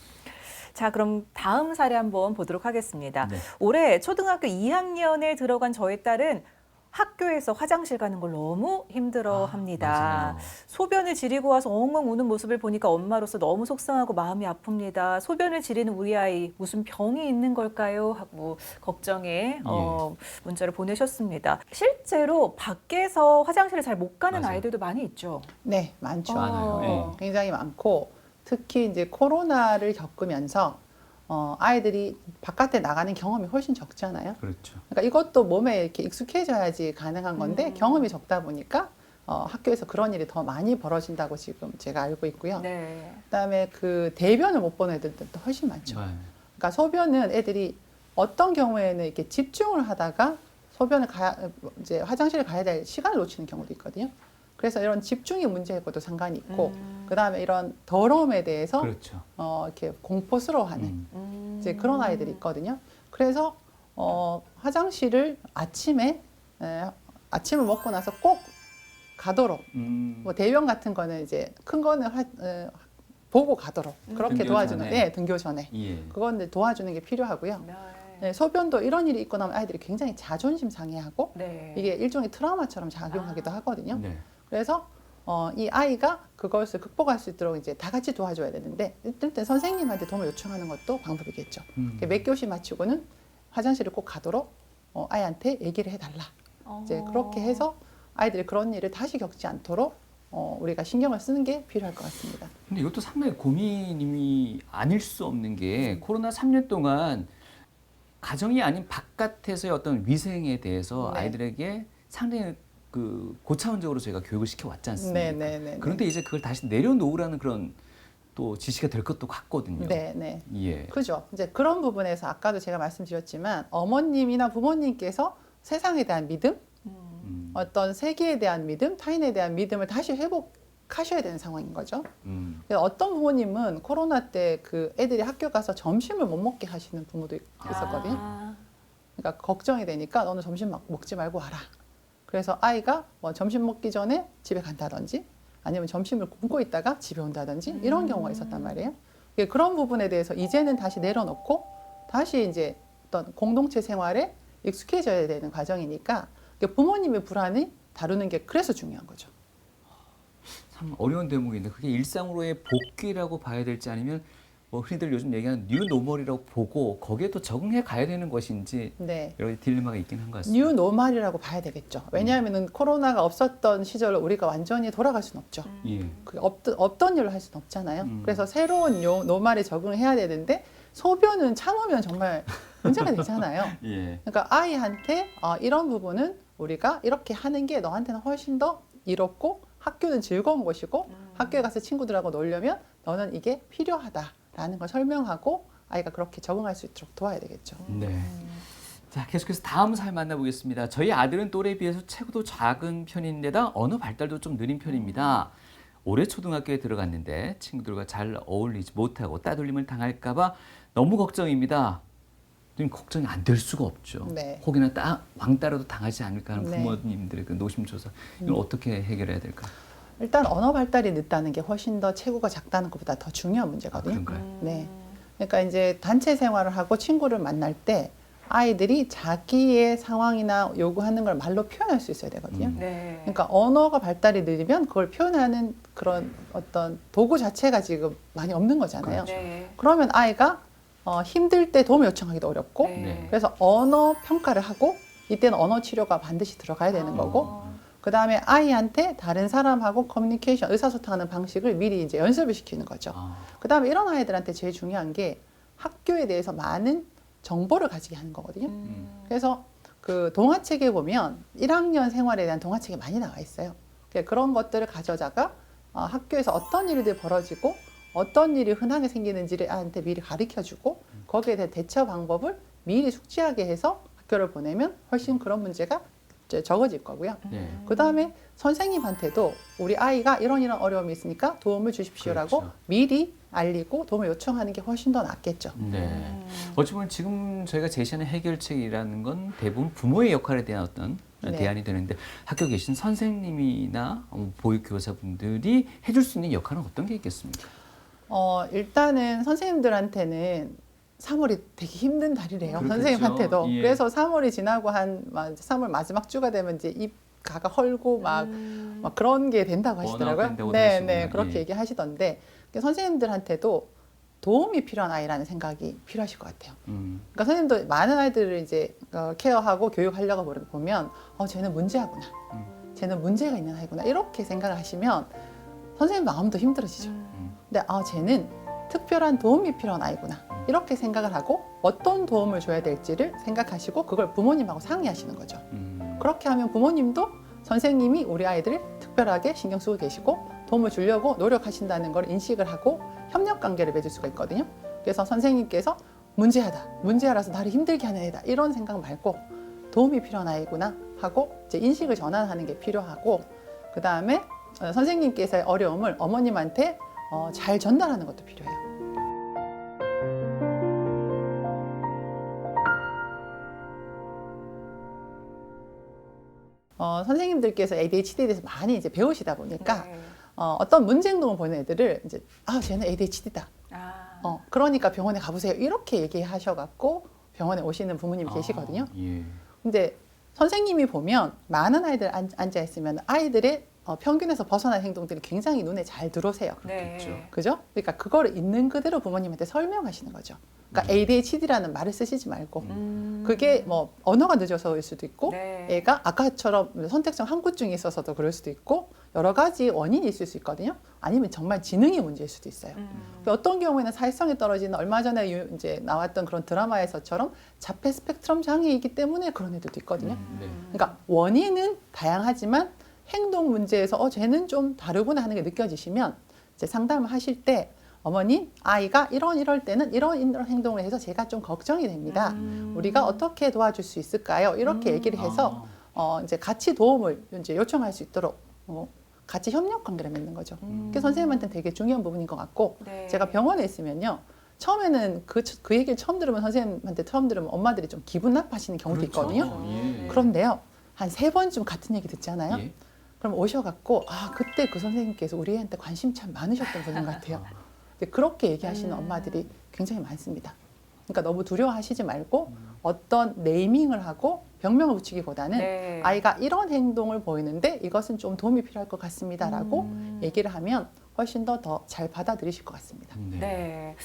Speaker 9: 자, 그럼 다음 사례 한번 보도록 하겠습니다.
Speaker 8: 네.
Speaker 9: 올해 초등학교 2학년에 들어간 저희 딸은 학교에서 화장실 가는 걸 너무 힘들어 합니다.
Speaker 8: 맞아요.
Speaker 9: 소변을 지리고 와서 엉엉 우는 모습을 보니까 엄마로서 너무 속상하고 마음이 아픕니다. 소변을 지리는 우리 아이 무슨 병이 있는 걸까요? 하고 걱정에 문자를 보내셨습니다. 실제로 밖에서 화장실을 잘 못 가는
Speaker 8: 맞아요.
Speaker 9: 아이들도 많이 있죠.
Speaker 10: 네, 많죠.
Speaker 8: 많아요.
Speaker 10: 굉장히 많고 특히 이제 코로나를 겪으면서 아이들이 바깥에 나가는 경험이 훨씬 적잖아요.
Speaker 8: 그렇죠.
Speaker 10: 그러니까 이것도 몸에 이렇게 익숙해져야지 가능한 건데 경험이 적다 보니까 학교에서 그런 일이 더 많이 벌어진다고 지금 제가 알고 있고요.
Speaker 9: 네.
Speaker 10: 그다음에 그 대변을 못 보는 애들도 훨씬 많죠.
Speaker 8: 네.
Speaker 10: 그러니까 소변은 애들이 어떤 경우에는 이렇게 집중을 하다가 소변을 이제 화장실에 가야 될 시간을 놓치는 경우도 있거든요. 그래서 이런 집중이 문제하고도 상관이 있고, 그다음에 이런 더러움에 대해서
Speaker 8: 그렇죠.
Speaker 10: 이렇게 공포스러워하는 이제 그런 아이들이 있거든요. 그래서 화장실을 아침을 먹고 나서 꼭 가도록, 뭐 대변 같은 거는 이제 큰 거는 보고 가도록 그렇게
Speaker 8: 등교
Speaker 10: 도와주는,
Speaker 8: 전에.
Speaker 10: 등교 전에
Speaker 8: 예.
Speaker 10: 그건 도와주는 게 필요하고요. 네, 소변도 이런 일이 있고 나면 아이들이 굉장히 자존심 상해하고 이게 일종의 트라우마처럼 작용하기도 하거든요.
Speaker 8: 네.
Speaker 10: 그래서 이 아이가 그것을 극복할 수 있도록 이제 다 같이 도와줘야 되는데 일단 선생님한테 도움을 요청하는 것도 방법이겠죠. 몇 교시 마치고는 화장실을 꼭 가도록 아이한테 얘기를 해달라. 이제 그렇게 해서 아이들이 그런 일을 다시 겪지 않도록 우리가 신경을 쓰는 게 필요할 것 같습니다.
Speaker 8: 근데 이것도 상당히 고민이 아닐 수 없는 게 코로나 3년 동안 가정이 아닌 바깥에서의 어떤 위생에 대해서 아이들에게 상당히 그 고차원적으로 저희가 교육을 시켜왔지 않습니까? 그런데 이제 그걸 다시 내려놓으라는 그런 또 지시가 될 것도 같거든요.
Speaker 10: 네.
Speaker 8: 예.
Speaker 10: 그죠. 이제 그런 부분에서 아까도 제가 말씀드렸지만 어머님이나 부모님께서 세상에 대한 믿음, 어떤 세계에 대한 믿음, 타인에 대한 믿음을 다시 회복하셔야 되는 상황인 거죠. 그래서 어떤 부모님은 코로나 때 그 애들이 학교 가서 점심을 못 먹게 하시는 부모도 있었거든요. 그러니까 걱정이 되니까 너는 점심 먹지 말고 와라. 그래서 아이가 뭐 점심 먹기 전에 집에 간다든지 아니면 점심을 굶고 있다가 집에 온다든지 이런 경우가 있었단 말이에요. 그런 부분에 대해서 이제는 다시 내려놓고 다시 이제 어떤 공동체 생활에 익숙해져야 되는 과정이니까 부모님의 불안을 다루는 게 그래서 중요한 거죠.
Speaker 8: 참 어려운 대목인데 그게 일상으로의 복귀라고 봐야 될지 아니면 뭐 흔히들 요즘 얘기하는 뉴노멀이라고 보고 거기에 또 적응해 가야 되는 것인지 여러 가지 딜레마가 있긴 한 것 같습니다.
Speaker 10: 뉴노멀이라고 봐야 되겠죠. 왜냐하면 코로나가 없었던 시절로 우리가 완전히 돌아갈 수는 없죠. 그 없던 일을 할 수는 없잖아요. 그래서 새로운 노멀에 적응을 해야 되는데 소변은 참으면 정말 문제가 되잖아요. 그러니까 아이한테 이런 부분은 우리가 이렇게 하는 게 너한테는 훨씬 더 이롭고 학교는 즐거운 곳이고 학교에 가서 친구들하고 놀려면 너는 이게 필요하다. 라는 걸 설명하고 아이가 그렇게 적응할 수 있도록 도와야 되겠죠.
Speaker 8: 네. 자, 계속해서 다음 사연 만나보겠습니다. 저희 아들은 또래에 비해서 체구도 작은 편인데다 언어 발달도 좀 느린 편입니다. 올해 초등학교에 들어갔는데 친구들과 잘 어울리지 못하고 따돌림을 당할까 봐 너무 걱정입니다. 좀 걱정이 안 될 수가 없죠.
Speaker 10: 네.
Speaker 8: 혹여나 왕따라도 당하지 않을까 하는
Speaker 10: 네.
Speaker 8: 부모님들의 그 노심초사. 이걸 어떻게 해결해야 될까요?
Speaker 10: 일단 언어 발달이 늦다는 게 훨씬 더 체구가 작다는 것보다 더 중요한 문제거든요.
Speaker 8: 그런가요?
Speaker 10: 네. 그러니까 이제 단체 생활을 하고 친구를 만날 때 아이들이 자기의 상황이나 요구하는 걸 말로 표현할 수 있어야 되거든요.
Speaker 9: 네.
Speaker 10: 그러니까 언어가 발달이 느리면 그걸 표현하는 그런 어떤 도구 자체가 지금 많이 없는 거잖아요.
Speaker 9: 네.
Speaker 10: 그러면 아이가 힘들 때 도움을 요청하기도 어렵고
Speaker 9: 네.
Speaker 10: 그래서 언어 평가를 하고 이때는 언어 치료가 반드시 들어가야 되는 거고 그 다음에 아이한테 다른 사람하고 커뮤니케이션, 의사소통하는 방식을 미리 이제 연습을 시키는 거죠. 그 다음에 이런 아이들한테 제일 중요한 게 학교에 대해서 많은 정보를 가지게 하는 거거든요. 그래서 그 동화책에 보면 1학년 생활에 대한 동화책이 많이 나와 있어요. 그런 것들을 가져다가 학교에서 어떤 일들이 벌어지고 어떤 일이 흔하게 생기는지를 아이한테 미리 가르쳐주고 거기에 대한 대처 방법을 미리 숙지하게 해서 학교를 보내면 훨씬 그런 문제가 이제 적어질 거고요.
Speaker 8: 네.
Speaker 10: 그 다음에 선생님한테도 우리 아이가 이런 어려움이 있으니까 도움을 주십시오라고
Speaker 8: 그렇죠.
Speaker 10: 미리 알리고 도움을 요청하는 게 훨씬 더 낫겠죠.
Speaker 8: 네. 어찌 보면 지금 저희가 제시하는 해결책이라는 건 대부분 부모의 역할에 대한 어떤
Speaker 10: 네.
Speaker 8: 대안이 되는데 학교 계신 선생님이나 보육교사분들이 해줄 수 있는 역할은 어떤 게 있겠습니까?
Speaker 10: 일단은 선생님들한테는 3월이 되게 힘든 달이래요.
Speaker 8: 그렇겠죠.
Speaker 10: 선생님한테도.
Speaker 8: 예.
Speaker 10: 그래서 3월이 지나고 한 3월 마지막 주가 되면 이제 입 가가 헐고 막 그런 게 된다고 하시더라고요.
Speaker 8: 번아웃
Speaker 10: 네,
Speaker 8: 된다고
Speaker 10: 네,
Speaker 8: 하시구나.
Speaker 10: 그렇게
Speaker 8: 예.
Speaker 10: 얘기하시던데 선생님들한테도 도움이 필요한 아이라는 생각이 필요하실 것 같아요. 그러니까 선생님도 많은 아이들을 이제 케어하고 교육하려고 보면 쟤는 문제아구나. 쟤는 문제가 있는 아이구나. 이렇게 생각을 하시면 선생님 마음도 힘들어지죠. 근데 쟤는 특별한 도움이 필요한 아이구나. 이렇게 생각을 하고 어떤 도움을 줘야 될지를 생각하시고 그걸 부모님하고 상의하시는 거죠. 그렇게 하면 부모님도 선생님이 우리 아이들을 특별하게 신경 쓰고 계시고 도움을 주려고 노력하신다는 걸 인식을 하고 협력 관계를 맺을 수가 있거든요. 그래서 선생님께서 문제아라서 나를 힘들게 하는 애다 이런 생각 말고 도움이 필요한 아이구나 하고 이제 인식을 전환하는 게 필요하고 그 다음에 선생님께서의 어려움을 어머님한테 잘 전달하는 것도 필요해요. 선생님들께서 ADHD에 대해서 많이 이제 배우시다 보니까 어떤 문제 행동을 보이는 애들을 이제 쟤는 ADHD다. 그러니까 병원에 가보세요. 이렇게 얘기하셔갖고 병원에 오시는 부모님이 계시거든요.
Speaker 8: 예.
Speaker 10: 근데 선생님이 보면 많은 아이들 앉아 있으면 아이들의 평균에서 벗어난 행동들이 굉장히 눈에 잘 들어오세요.
Speaker 9: 네.
Speaker 10: 그죠? 그러니까 그거를 있는 그대로 부모님한테 설명하시는 거죠. 그러니까 ADHD라는 말을 쓰시지 말고 그게 뭐 언어가 늦어서일 수도 있고
Speaker 9: 네.
Speaker 10: 얘가 아까처럼 선택성 한구증이 있어서도 그럴 수도 있고 여러 가지 원인이 있을 수 있거든요. 아니면 정말 지능의 문제일 수도 있어요. 어떤 경우에는 사회성이 떨어지는 얼마 전에 이제 나왔던 그런 드라마에서처럼 자폐 스펙트럼 장애이기 때문에 그런 애들도 있거든요.
Speaker 8: 네.
Speaker 10: 그러니까 원인은 다양하지만 행동 문제에서 쟤는 좀 다르구나 하는 게 느껴지시면 이제 상담을 하실 때 어머니, 아이가 이럴 때는 이런 행동을 해서 제가 좀 걱정이 됩니다. 우리가 어떻게 도와줄 수 있을까요? 이렇게 얘기를 해서 이제 같이 도움을 이제 요청할 수 있도록 같이 협력 관계를 맺는 거죠. 그게 선생님한테는 되게 중요한 부분인 것 같고
Speaker 9: 네.
Speaker 10: 제가 병원에 있으면요. 처음에는 그 얘기를 처음 들으면 선생님한테 처음 들으면 엄마들이 좀 기분 나빠하시는 경우도 있거든요.
Speaker 8: 예.
Speaker 10: 그런데요. 한 3번쯤 같은 얘기 듣잖아요.
Speaker 8: 예.
Speaker 10: 그럼 오셔갖고 그때 그 선생님께서 우리 애한테 관심 참 많으셨던 분인 것 같아요. 근데 그렇게 얘기하시는 엄마들이 굉장히 많습니다. 그러니까 너무 두려워하시지 말고 어떤 네이밍을 하고 병명을 붙이기보다는
Speaker 9: 네.
Speaker 10: 아이가 이런 행동을 보이는데 이것은 좀 도움이 필요할 것 같습니다라고 얘기를 하면 훨씬 더 잘 받아들이실 것 같습니다.
Speaker 9: 네.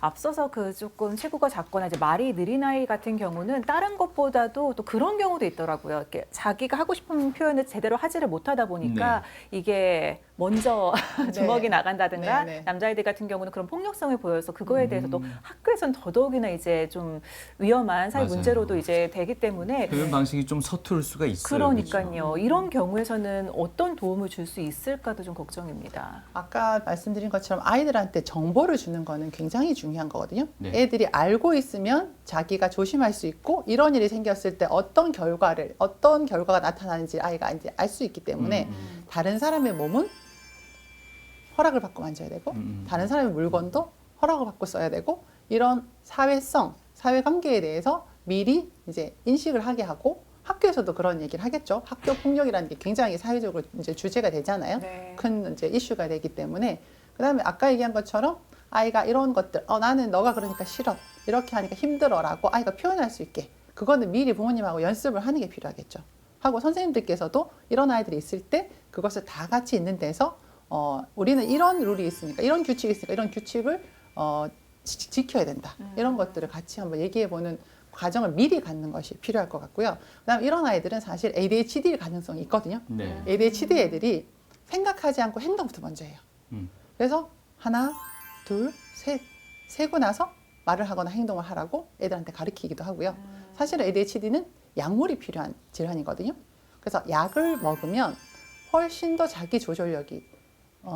Speaker 9: 앞서서 그 조금 체구가 작거나 이제 말이 느린 아이 같은 경우는 다른 것보다도 또 그런 경우도 있더라고요. 이렇게 자기가 하고 싶은 표현을 제대로 하지를 못하다 보니까 이게 먼저 주먹이 나간다든가
Speaker 10: 네, 네.
Speaker 9: 남자아이들 같은 경우는 그런 폭력성을 보여서 그거에 대해서 또 학교에서는 더더욱이나 이제 좀 위험한 사회
Speaker 8: 맞아요.
Speaker 9: 문제로도 이제 되기 때문에
Speaker 8: 표현 방식이 좀 서투를 수가 있어요.
Speaker 9: 그러니까요.
Speaker 8: 그렇죠?
Speaker 9: 이런 경우에서는 어떤 도움을 줄 수 있을까도 좀 걱정입니다.
Speaker 10: 아까 말씀드린 것처럼 아이들한테 정보를 주는 거는 굉장히 중요해요. 중요한 거거든요.
Speaker 8: 네.
Speaker 10: 애들이 알고 있으면 자기가 조심할 수 있고 이런 일이 생겼을 때 어떤 결과가 나타나는지 아이가 이제 알 수 있기 때문에 다른 사람의 몸은 허락을 받고 만져야 되고 다른 사람의 물건도 허락을 받고 써야 되고 이런 사회성, 사회관계에 대해서 미리 이제 인식을 하게 하고 학교에서도 그런 얘기를 하겠죠. 학교 폭력이라는 게 굉장히 사회적으로 이제 주제가 되잖아요.
Speaker 9: 네.
Speaker 10: 큰 이제 이슈가 되기 때문에 그다음에 아까 얘기한 것처럼 아이가 이런 것들, 나는 너가 그러니까 싫어, 이렇게 하니까 힘들어라고 아이가 표현할 수 있게 그거는 미리 부모님하고 연습을 하는 게 필요하겠죠. 하고 선생님들께서도 이런 아이들이 있을 때 그것을 다 같이 있는 데서 우리는 이런 룰이 있으니까 이런 규칙이 있으니까 이런 규칙을 지켜야 된다. 이런 것들을 같이 한번 얘기해보는 과정을 미리 갖는 것이 필요할 것 같고요. 그다음에 이런 아이들은 사실 ADHD일 가능성이 있거든요.
Speaker 8: 네.
Speaker 10: ADHD 애들이 생각하지 않고 행동부터 먼저 해요. 그래서 하나, 둘, 셋 세고 나서 말을 하거나 행동을 하라고 애들한테 가르치기도 하고요. 사실은 ADHD는 약물이 필요한 질환이거든요. 그래서 약을 먹으면 훨씬 더 자기 조절력이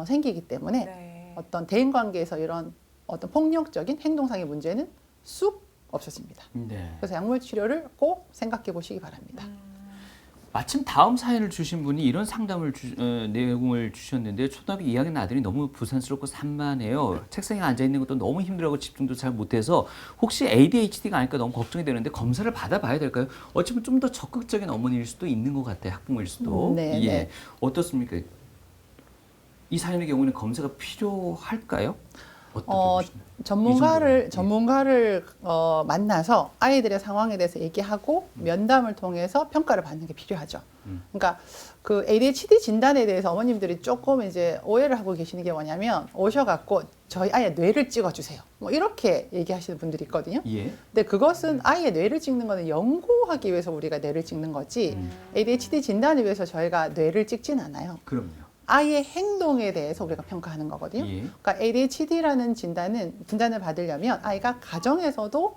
Speaker 10: 생기기 때문에
Speaker 9: 네.
Speaker 10: 어떤 대인관계에서 이런 어떤 폭력적인 행동상의 문제는 쑥 없어집니다.
Speaker 8: 네.
Speaker 10: 그래서 약물 치료를 꼭 생각해 보시기 바랍니다.
Speaker 8: 마침 다음 사연을 주신 분이 이런 상담을 내용을 주셨는데 초등학교 2학년 아들이 너무 부산스럽고 산만해요. 책상에 앉아 있는 것도 너무 힘들어하고 집중도 잘 못해서 혹시 ADHD가 아닐까 너무 걱정이 되는데 검사를 받아봐야 될까요? 어쩌면 좀 더 적극적인 어머니일 수도 있는 것 같아요. 학부모일 수도.
Speaker 10: 네,
Speaker 8: 예.
Speaker 10: 네.
Speaker 8: 어떻습니까? 이 사연의 경우는 검사가 필요할까요? 어떻게 보시나요?
Speaker 10: 전문가를 만나서 아이들의 상황에 대해서 얘기하고 면담을 통해서 평가를 받는 게 필요하죠. 그러니까 그 ADHD 진단에 대해서 어머님들이 조금 이제 오해를 하고 계시는 게 뭐냐면 오셔갖고 저희 아이의 뇌를 찍어주세요. 뭐 이렇게 얘기하시는 분들이 있거든요.
Speaker 8: 예.
Speaker 10: 근데 그것은 아이의 뇌를 찍는 거는 연구하기 위해서 우리가 뇌를 찍는 거지 ADHD 진단을 위해서 저희가 뇌를 찍진 않아요.
Speaker 8: 그럼요.
Speaker 10: 아이의 행동에 대해서 우리가 평가하는 거거든요.
Speaker 8: 예.
Speaker 10: 그러니까 ADHD라는 진단을 받으려면 아이가 가정에서도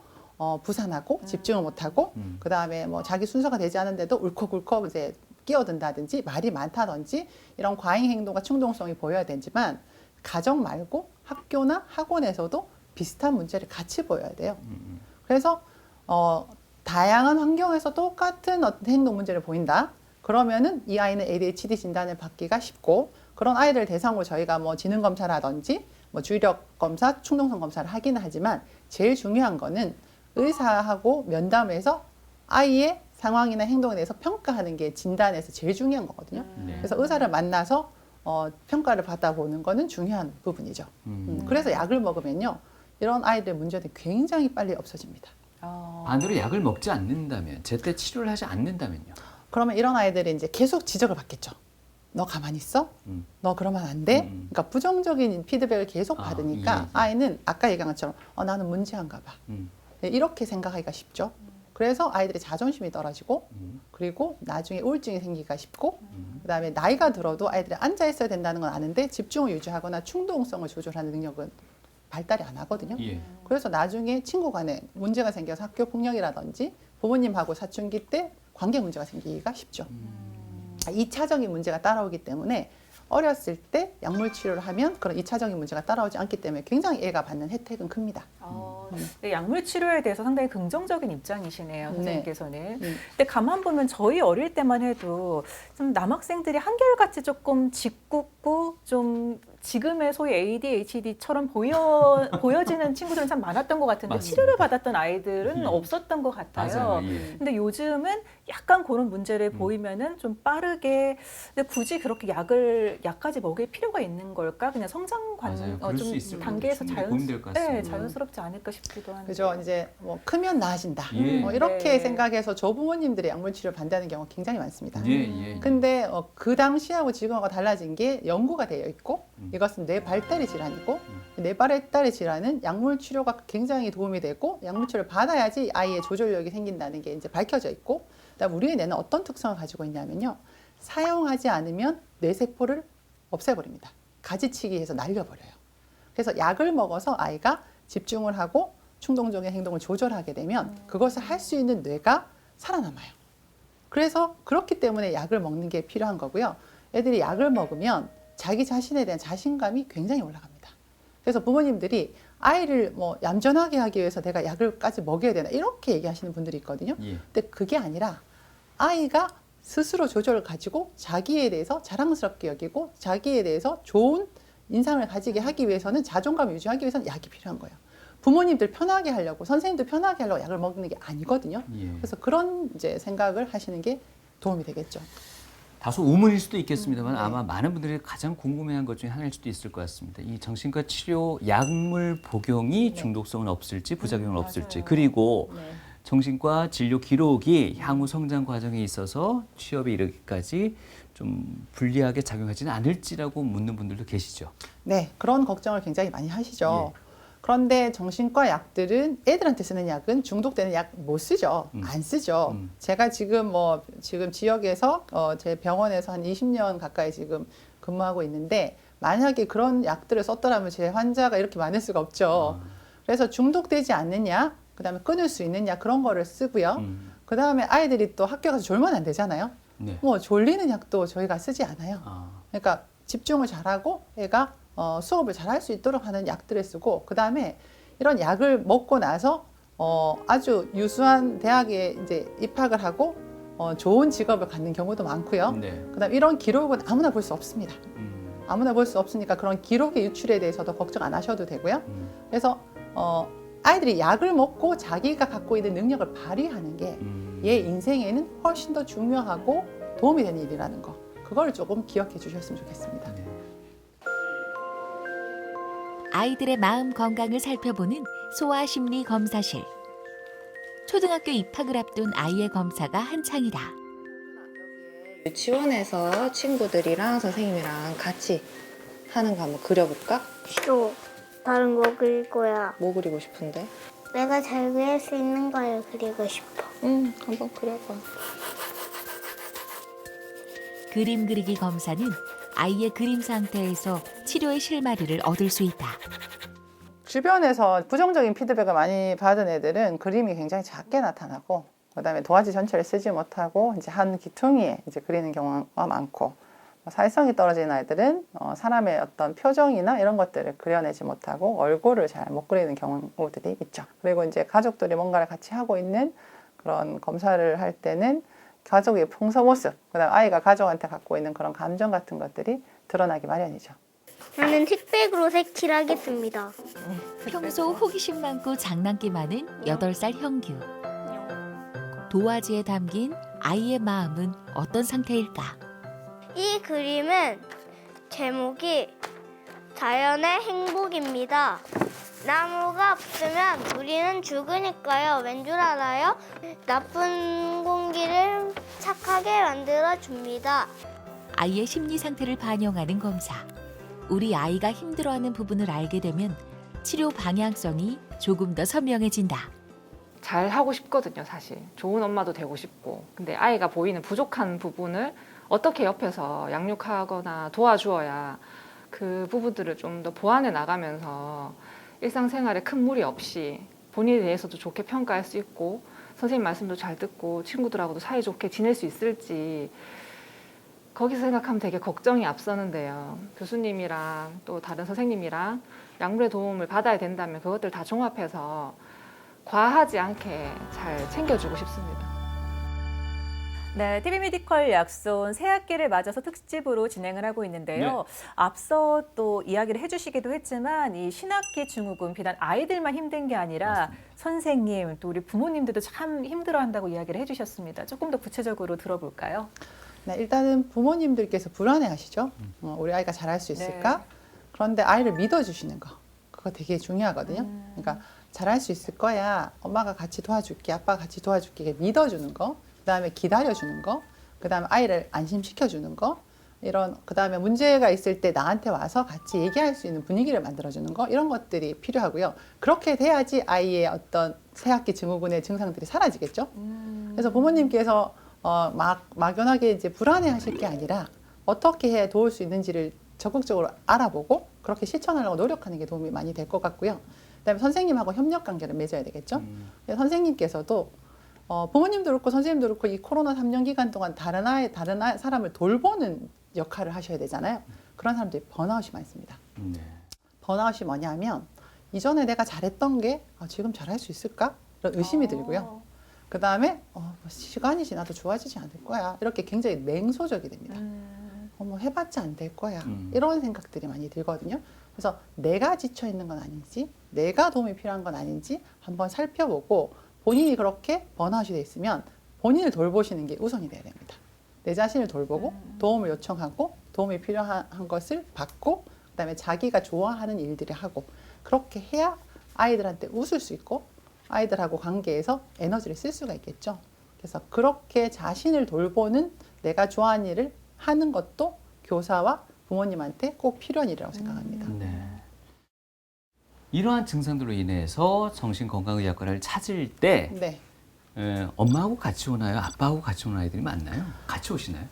Speaker 10: 부산하고 집중을 못하고 그 다음에 뭐 자기 순서가 되지 않은데도 울컥울컥 이제 끼어든다든지 말이 많다든지 이런 과잉 행동과 충동성이 보여야 되지만 가정 말고 학교나 학원에서도 비슷한 문제를 같이 보여야 돼요. 그래서 다양한 환경에서 똑같은 어떤 행동 문제를 보인다. 그러면은 이 아이는 ADHD 진단을 받기가 쉽고 그런 아이들 대상으로 저희가 뭐 지능 검사라든지 뭐 주의력 검사, 충동성 검사를 하기는 하지만 제일 중요한 거는 의사하고 면담에서 아이의 상황이나 행동에 대해서 평가하는 게 진단에서 제일 중요한 거거든요.
Speaker 8: 네.
Speaker 10: 그래서 의사를 만나서 평가를 받아보는 거는 중요한 부분이죠. 그래서 약을 먹으면요 이런 아이들 문제는 굉장히 빨리 없어집니다.
Speaker 8: 반대로 약을 먹지 않는다면 제때 치료를 하지 않는다면요.
Speaker 10: 그러면 이런 아이들이 이제 계속 지적을 받겠죠. 너 가만히 있어? 너 그러면 안 돼? 그러니까 부정적인 피드백을 계속 받으니까
Speaker 8: 예.
Speaker 10: 아이는 아까 얘기한 것처럼 나는 문제한가 봐. 네, 이렇게 생각하기가 쉽죠. 그래서 아이들의 자존심이 떨어지고 그리고 나중에 우울증이 생기기가 쉽고 그다음에 나이가 들어도 아이들이 앉아 있어야 된다는 건 아는데 집중을 유지하거나 충동성을 조절하는 능력은 발달이 안 하거든요.
Speaker 8: 예.
Speaker 10: 그래서 나중에 친구 간에 문제가 생겨서 학교 폭력이라든지 부모님하고 사춘기 때 관계 문제가 생기기가 쉽죠. 2차적인 문제가 따라오기 때문에 어렸을 때 약물 치료를 하면 그런 2차적인 문제가 따라오지 않기 때문에 굉장히 애가 받는 혜택은 큽니다.
Speaker 9: 네, 약물 치료에 대해서 상당히 긍정적인 입장이시네요, 선생님께서는.
Speaker 10: 네.
Speaker 9: 근데 가만 보면 저희 어릴 때만 해도 좀 남학생들이 한결같이 조금 짓궂고 좀 지금의 소위 ADHD처럼 보여지는 친구들은 참 많았던 것 같은데
Speaker 8: 맞습니다.
Speaker 9: 치료를 받았던 아이들은
Speaker 8: 예.
Speaker 9: 없었던 것 같아요.
Speaker 8: 맞아요. 예.
Speaker 9: 근데 요즘은 약간 그런 문제를 보이면은 좀 빠르게 근데 굳이 그렇게 약까지 먹일 필요가 있는 걸까? 그냥 성장
Speaker 8: 맞아요. 그럴 수 있을
Speaker 9: 좀
Speaker 8: 것
Speaker 9: 단계에서
Speaker 8: 같아요. 충분히 고민될 것 같습니다.
Speaker 9: 자연스럽지 않을까 싶기도 한데.
Speaker 10: 그죠? 이제 뭐 크면 나아진다.
Speaker 8: 예.
Speaker 10: 뭐 이렇게
Speaker 9: 네.
Speaker 10: 생각해서 조부모님들이 약물 치료를 반대하는 경우가 굉장히 많습니다.
Speaker 8: 예.
Speaker 10: 근데 그 당시하고 지금하고 달라진 게 연구가 되어 있고 이것은 뇌 발달의 질환이고 뇌 발달의 질환은 약물 치료가 굉장히 도움이 되고 약물 치료를 받아야지 아이의 조절력이 생긴다는 게 이제 밝혀져 있고 그다음 우리의 뇌는 어떤 특성을 가지고 있냐면요. 사용하지 않으면 뇌세포를 없애버립니다. 가지치기 해서 날려버려요. 그래서 약을 먹어서 아이가 집중을 하고 충동적인 행동을 조절하게 되면 그것을 할 수 있는 뇌가 살아남아요. 그래서 그렇기 때문에 약을 먹는 게 필요한 거고요. 애들이 약을 먹으면 자기 자신에 대한 자신감이 굉장히 올라갑니다. 그래서 부모님들이 아이를 뭐 얌전하게 하기 위해서 내가 약을까지 먹여야 되나 이렇게 얘기하시는 분들이 있거든요.
Speaker 8: 예.
Speaker 10: 근데 그게 아니라 아이가 스스로 조절을 가지고 자기에 대해서 자랑스럽게 여기고 자기에 대해서 좋은 인상을 가지게 하기 위해서는 자존감을 유지하기 위해서는 약이 필요한 거예요. 부모님들 편하게 하려고 선생님들 편하게 하려고 약을 먹는 게 아니거든요.
Speaker 8: 예.
Speaker 10: 그래서 그런 이제 생각을 하시는 게 도움이 되겠죠.
Speaker 8: 다소 우문일 수도 있겠습니다만 아마 많은 분들이 가장 궁금해한 것 중에 하나일 수도 있을 것 같습니다. 이 정신과 치료 약물 복용이 중독성은 없을지 부작용은 없을지 그리고 정신과 진료 기록이 향후 성장 과정에 있어서 취업에 이르기까지 좀 불리하게 작용하지는 않을지라고 묻는 분들도 계시죠.
Speaker 10: 네, 그런 걱정을 굉장히 많이 하시죠. 그런데 정신과 약들은 애들한테 쓰는 약은 중독되는 약 못 쓰죠. 안 쓰죠. 제가 지금 지금 지역에서 제 병원에서 한 20년 가까이 지금 근무하고 있는데 만약에 그런 약들을 썼더라면 제 환자가 이렇게 많을 수가 없죠. 그래서 중독되지 않는 약, 그다음에 끊을 수 있는 약 그런 거를 쓰고요. 그다음에 아이들이 또 학교 가서 졸면 안 되잖아요.
Speaker 8: 네.
Speaker 10: 뭐 졸리는 약도 저희가 쓰지 않아요. 그러니까 집중을 잘하고 애가 수업을 잘할 수 있도록 하는 약들을 쓰고 그다음에 이런 약을 먹고 나서 아주 유수한 대학에 이제 입학을 하고 좋은 직업을 갖는 경우도 많고요.
Speaker 8: 네.
Speaker 10: 그다음 이런 기록은 아무나 볼 수 없습니다. 아무나 볼 수 없으니까 그런 기록의 유출에 대해서도 걱정 안 하셔도 되고요. 그래서 아이들이 약을 먹고 자기가 갖고 있는 능력을 발휘하는 게 얘 인생에는 훨씬 더 중요하고 도움이 되는 일이라는 거. 그걸 조금 기억해 주셨으면 좋겠습니다.
Speaker 1: 아이들의 마음 건강을 살펴보는 소아심리검사실. 초등학교 입학을 앞둔 아이의 검사가 한창이다.
Speaker 12: 유치원에서 친구들이랑 선생님이랑 같이 하는 거 한번 그려볼까?
Speaker 5: 싫어. 다른 거 그릴 거야.
Speaker 12: 뭐 그리고 싶은데?
Speaker 5: 내가 잘 그릴 수 있는 걸 그리고 싶어.
Speaker 12: 응, 한번 그려봐.
Speaker 1: 그림 그리기 검사는 아이의 그림 상태에서 치료의 실마리를 얻을 수 있다.
Speaker 10: 주변에서 부정적인 피드백을 많이 받은 애들은 그림이 굉장히 작게 나타나고 그다음에 도화지 전체를 쓰지 못하고 이제 한 기퉁이에 이제 그리는 경우가 많고 사회성이 떨어진 아이들은 사람의 어떤 표정이나 이런 것들을 그려내지 못하고 얼굴을 잘 못 그리는 경우들이 있죠. 그리고 이제 가족들이 뭔가를 같이 하고 있는 그런 검사를 할 때는 가족의 평소 모습, 그다음 아이가 가족한테 갖고 있는 그런 감정 같은 것들이 드러나기 마련이죠.
Speaker 5: 저는 틱백으로 색칠하겠습니다.
Speaker 1: 평소 호기심 많고 장난기 많은 8살 형규. 도화지에 담긴 아이의 마음은 어떤 상태일까?
Speaker 5: 이 그림은 제목이 자연의 행복입니다. 나무가 없으면 우리는 죽으니까요. 왠 줄 알아요? 나쁜 공기를 착하게 만들어줍니다.
Speaker 1: 아이의 심리 상태를 반영하는 검사. 우리 아이가 힘들어하는 부분을 알게 되면 치료 방향성이 조금 더 선명해진다.
Speaker 6: 잘 하고 싶거든요, 사실. 좋은 엄마도 되고 싶고. 근데 아이가 보이는 부족한 부분을 어떻게 옆에서 양육하거나 도와주어야 그 부분들을 좀 더 보완해 나가면서 일상생활에 큰 무리 없이 본인에 대해서도 좋게 평가할 수 있고 선생님 말씀도 잘 듣고 친구들하고도 사이좋게 지낼 수 있을지 거기서 생각하면 되게 걱정이 앞서는데요. 교수님이랑 또 다른 선생님이랑 약물의 도움을 받아야 된다면 그것들 다 종합해서 과하지 않게 잘 챙겨주고 싶습니다.
Speaker 9: 네, TV 메디컬 약손 새학기를 맞아서 특집으로 진행을 하고 있는데요. 앞서 또 이야기를 해주시기도 했지만 이 신학기 증후군 비단 아이들만 힘든 게 아니라
Speaker 8: 맞습니다.
Speaker 9: 선생님 또 우리 부모님들도 참 힘들어한다고 이야기를 해주셨습니다. 조금 더 구체적으로 들어볼까요?
Speaker 10: 네, 일단은 부모님들께서 불안해하시죠. 우리 아이가 잘할 수 있을까?
Speaker 9: 네.
Speaker 10: 그런데 아이를 믿어주시는 거, 그거 되게 중요하거든요. 그러니까 잘할 수 있을 거야. 엄마가 같이 도와줄게, 아빠가 같이 도와줄게. 이렇게 믿어주는 거. 그다음에 기다려주는 거, 그다음에 아이를 안심시켜주는 거, 그다음에 문제가 있을 때 나한테 와서 같이 얘기할 수 있는 분위기를 만들어주는 거, 이런 것들이 필요하고요. 그렇게 돼야지 아이의 어떤 새학기 증후군의 증상들이 사라지겠죠. 그래서 부모님께서 막연하게 이제 불안해하실 게 아니라 어떻게 해야 도울 수 있는지를 적극적으로 알아보고 그렇게 실천하려고 노력하는 게 도움이 많이 될 것 같고요. 그다음에 선생님하고 협력 관계를 맺어야 되겠죠. 선생님께서도 부모님도 그렇고 선생님도 그렇고 이 코로나 3년 기간 동안 다른 사람을 돌보는 역할을 하셔야 되잖아요. 그런 사람들이 번아웃이 많습니다.
Speaker 8: 네.
Speaker 10: 번아웃이 뭐냐면 이전에 내가 잘했던 게 지금 잘할 수 있을까? 이런 의심이 들고요. 그 다음에 시간이 지나도 좋아지지 않을 거야. 이렇게 굉장히 냉소적이 됩니다. 뭐 해봤자 안 될 거야. 이런 생각들이 많이 들거든요. 그래서 내가 지쳐 있는 건 아닌지, 내가 도움이 필요한 건 아닌지 한번 살펴보고 본인이 그렇게 번아웃이 돼 있으면 본인을 돌보시는 게 우선이 돼야 됩니다. 내 자신을 돌보고 도움을 요청하고 도움이 필요한 것을 받고 그다음에 자기가 좋아하는 일들을 하고 그렇게 해야 아이들한테 웃을 수 있고 아이들하고 관계에서 에너지를 쓸 수가 있겠죠. 그래서 그렇게 자신을 돌보는 내가 좋아하는 일을 하는 것도 교사와 부모님한테 꼭 필요한 일이라고 생각합니다.
Speaker 8: 네. 이러한 증상들로 인해서 정신건강의학과를 찾을 때
Speaker 10: 네.
Speaker 8: 엄마하고 같이 오나요? 아빠하고 같이 오는 아이들이 많나요? 같이 오시나요?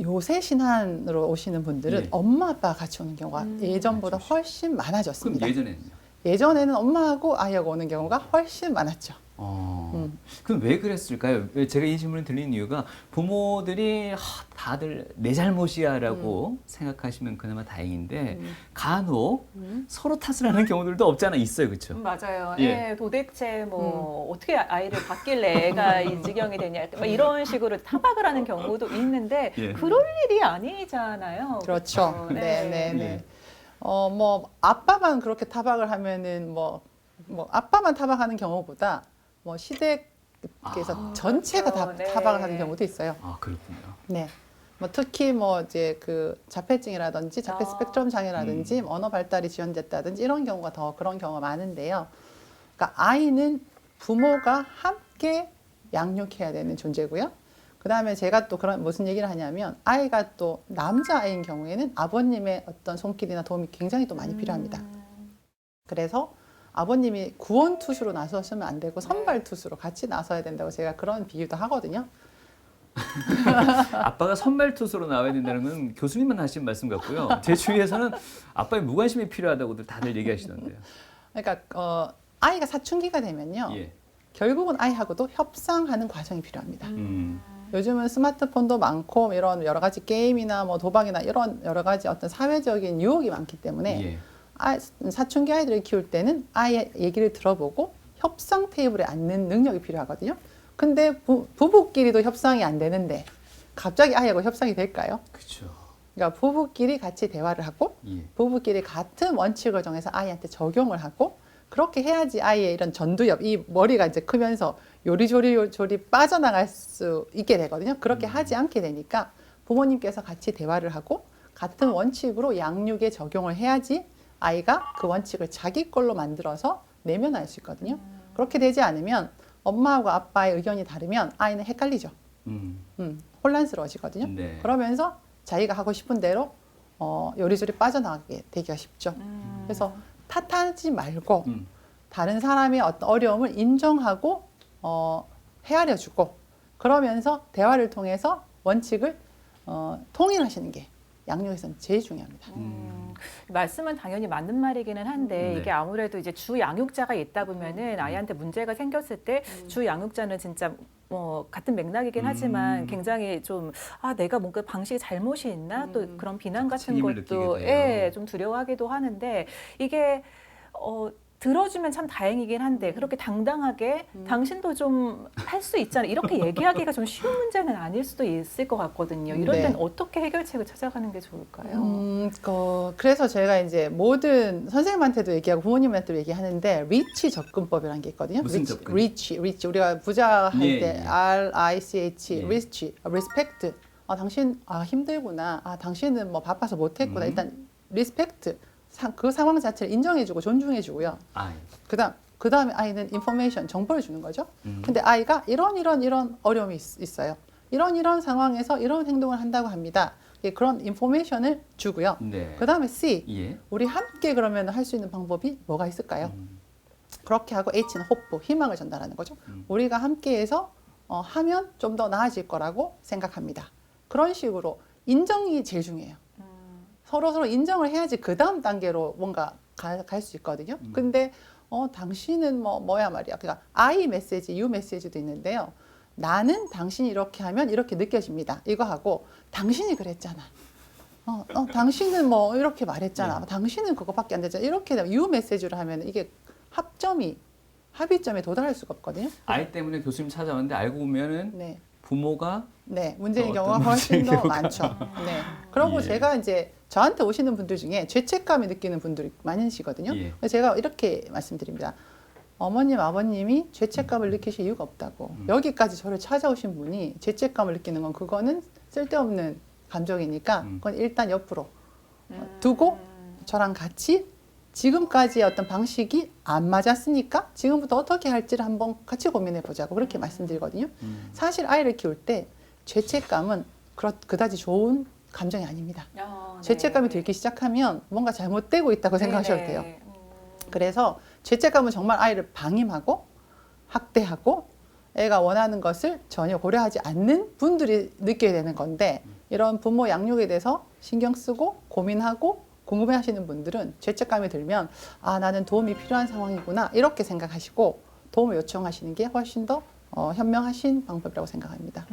Speaker 10: 요새 신한으로 오시는 분들은
Speaker 8: 예.
Speaker 10: 엄마, 아빠가 같이 오는 경우가 예전보다 훨씬 많아졌습니다.
Speaker 8: 그럼 예전에는요?
Speaker 10: 예전에는 엄마하고 아이하고 오는 경우가 훨씬 많았죠.
Speaker 8: 그럼 왜 그랬을까요? 제가 이 질문을 드린 이유가 부모들이 다들 내 잘못이야라고 생각하시면 그나마 다행인데 간혹 서로 탓을 하는 경우들도 없지 않아 있어요, 그렇죠?
Speaker 9: 맞아요.
Speaker 8: 예.
Speaker 9: 예, 도대체 뭐 어떻게 아이를 받길래 애가 이 지경이 되냐, 막 이런 식으로 타박을 하는 경우도 있는데
Speaker 8: 예.
Speaker 9: 그럴 일이 아니잖아요.
Speaker 10: 그렇죠. 네. 뭐 아빠만 그렇게 타박을 하면은 뭐 아빠만 타박하는 경우보다 뭐 시댁에서 전체가 다
Speaker 9: 그렇죠. 네.
Speaker 10: 타박을 하는 경우도 있어요.
Speaker 8: 아, 그렇군요.
Speaker 10: 네. 뭐 특히 뭐 이제 그 자폐증이라든지 자폐 스펙트럼 장애라든지 언어 발달이 지연됐다든지 이런 경우가 더 그런 경우가 많은데요. 그러니까 아이는 부모가 함께 양육해야 되는 존재고요. 그다음에 제가 또 그런 무슨 얘기를 하냐면 아이가 또 남자아이인 경우에는 아버님의 어떤 손길이나 도움이 굉장히 또 많이 필요합니다. 그래서 아버님이 구원투수로 나서시면 안 되고 선발투수로 같이 나서야 된다고 제가 그런 비유도 하거든요.
Speaker 8: 아빠가 선발 투수로 나와야 된다는 건 교수님만 하신 말씀 같고요. 제 주위에서는 아빠의 무관심이 필요하다고들 다들 얘기하시던데요.
Speaker 10: 그러니까 아이가 사춘기가 되면요.
Speaker 8: 예.
Speaker 10: 결국은 아이하고도 협상하는 과정이 필요합니다. 요즘은 스마트폰도 많고 이런 여러 가지 게임이나 뭐 도박이나 이런 여러 가지 어떤 사회적인 유혹이 많기 때문에
Speaker 8: 예.
Speaker 10: 사춘기 아이들을 키울 때는 아이의 얘기를 들어보고 협상 테이블에 앉는 능력이 필요하거든요. 근데 부부끼리도 협상이 안 되는데 갑자기 아이하고 협상이 될까요?
Speaker 8: 그렇죠.
Speaker 10: 그러니까 부부끼리 같이 대화를 하고
Speaker 8: 예.
Speaker 10: 부부끼리 같은 원칙을 정해서 아이한테 적용을 하고 그렇게 해야지 아이의 이런 전두엽, 이 머리가 이제 크면서 요리조리 빠져나갈 수 있게 되거든요. 그렇게 하지 않게 되니까 부모님께서 같이 대화를 하고 같은 원칙으로 양육에 적용을 해야지 아이가 그 원칙을 자기 걸로 만들어서 내면할 수 있거든요. 그렇게 되지 않으면 엄마하고 아빠의 의견이 다르면 아이는 헷갈리죠. 혼란스러워지거든요.
Speaker 8: 네.
Speaker 10: 그러면서 자기가 하고 싶은 대로 요리조리 빠져나가게 되기가 쉽죠. 그래서 탓하지 말고 다른 사람의 어떤 어려움을 인정하고 헤아려주고 그러면서 대화를 통해서 원칙을 통일하시는 게 양육에서는 제일 중요합니다.
Speaker 9: 말씀은 당연히 맞는 말이기는 한데
Speaker 8: 네.
Speaker 9: 이게 아무래도 이제 주 양육자가 있다 보면은 아이한테 문제가 생겼을 때 주 양육자는 진짜 뭐 같은 맥락이긴 하지만 굉장히 좀 내가 뭔가 방식이 잘못이 있나 또 그런 비난 같은
Speaker 8: 책임을
Speaker 9: 것도
Speaker 8: 느끼게 돼요.
Speaker 9: 좀 두려워하기도 하는데 이게 들어주면 참 다행이긴 한데 그렇게 당당하게 당신도 좀 할 수 있잖아 이렇게 얘기하기가 좀 쉬운 문제는 아닐 수도 있을 것 같거든요. 이럴
Speaker 10: 네.
Speaker 9: 땐 어떻게 해결책을 찾아가는 게 좋을까요?
Speaker 10: 그래서 제가 이제 모든 선생님한테도 얘기하고 부모님한테도 얘기하는데 리치 접근법이라는 게 있거든요.
Speaker 8: 무슨 접근?
Speaker 10: 리치. 우리가 부자 할
Speaker 8: 예,
Speaker 10: 때
Speaker 8: 예.
Speaker 10: RICH,
Speaker 8: 예.
Speaker 10: 리치, 리스펙트. 당신 힘들구나. 당신은 뭐 바빠서 못했구나. 일단 리스펙트. 그 상황 자체를 인정해주고 존중해주고요. 그 다음에 아이는 인포메이션, 정보를 주는 거죠. 근데 아이가 이런 어려움이 있어요. 이런 상황에서 이런 행동을 한다고 합니다. 그런 인포메이션을 주고요.
Speaker 8: 네.
Speaker 10: 그 다음에 C,
Speaker 8: 예.
Speaker 10: 우리 함께 그러면 할 수 있는 방법이 뭐가 있을까요? 그렇게 하고 H는 호프, 희망을 전달하는 거죠. 우리가 함께해서 하면 좀 더 나아질 거라고 생각합니다. 그런 식으로 인정이 제일 중요해요. 서로 인정을 해야지 그 다음 단계로 뭔가 갈 수 있거든요. 근데 당신은 뭐야 말이야. 그러니까 I 메시지, U 메시지도 있는데요. 나는 당신이 이렇게 하면 이렇게 느껴집니다. 이거 하고 당신이 그랬잖아. 당신은 뭐 이렇게 말했잖아. 당신은 그거밖에 안 되잖아. 이렇게 유 메시지로 하면 이게 합의점에 도달할 수가 없거든요.
Speaker 8: 아이 때문에 교수님 찾아왔는데 알고 보면은
Speaker 10: 네.
Speaker 8: 부모가
Speaker 10: 문제인 경우가 훨씬 더 많죠. 네. 그리고
Speaker 8: 예.
Speaker 10: 제가 이제 저한테 오시는 분들 중에 죄책감을 느끼는 분들이 많으시거든요.
Speaker 8: 예.
Speaker 10: 그래서 제가 이렇게 말씀드립니다. 어머님, 아버님이 죄책감을 느끼실 이유가 없다고. 여기까지 저를 찾아오신 분이 죄책감을 느끼는 건 그거는 쓸데없는 감정이니까 그건 일단 옆으로 두고 저랑 같이 지금까지의 어떤 방식이 안 맞았으니까 지금부터 어떻게 할지를 한번 같이 고민해 보자고 그렇게 말씀드리거든요. 사실 아이를 키울 때 죄책감은 그다지 좋은 감정이 아닙니다.
Speaker 9: 네.
Speaker 10: 죄책감이 들기 시작하면 뭔가 잘못되고 있다고 생각하셔도 돼요. 그래서 죄책감은 정말 아이를 방임하고 학대하고 애가 원하는 것을 전혀 고려하지 않는 분들이 느껴야 되는 건데 이런 부모 양육에 대해서 신경 쓰고 고민하고 궁금해하시는 분들은 죄책감이 들면 나는 도움이 필요한 상황이구나 이렇게 생각하시고 도움을 요청하시는 게 훨씬 더 현명하신 방법이라고 생각합니다.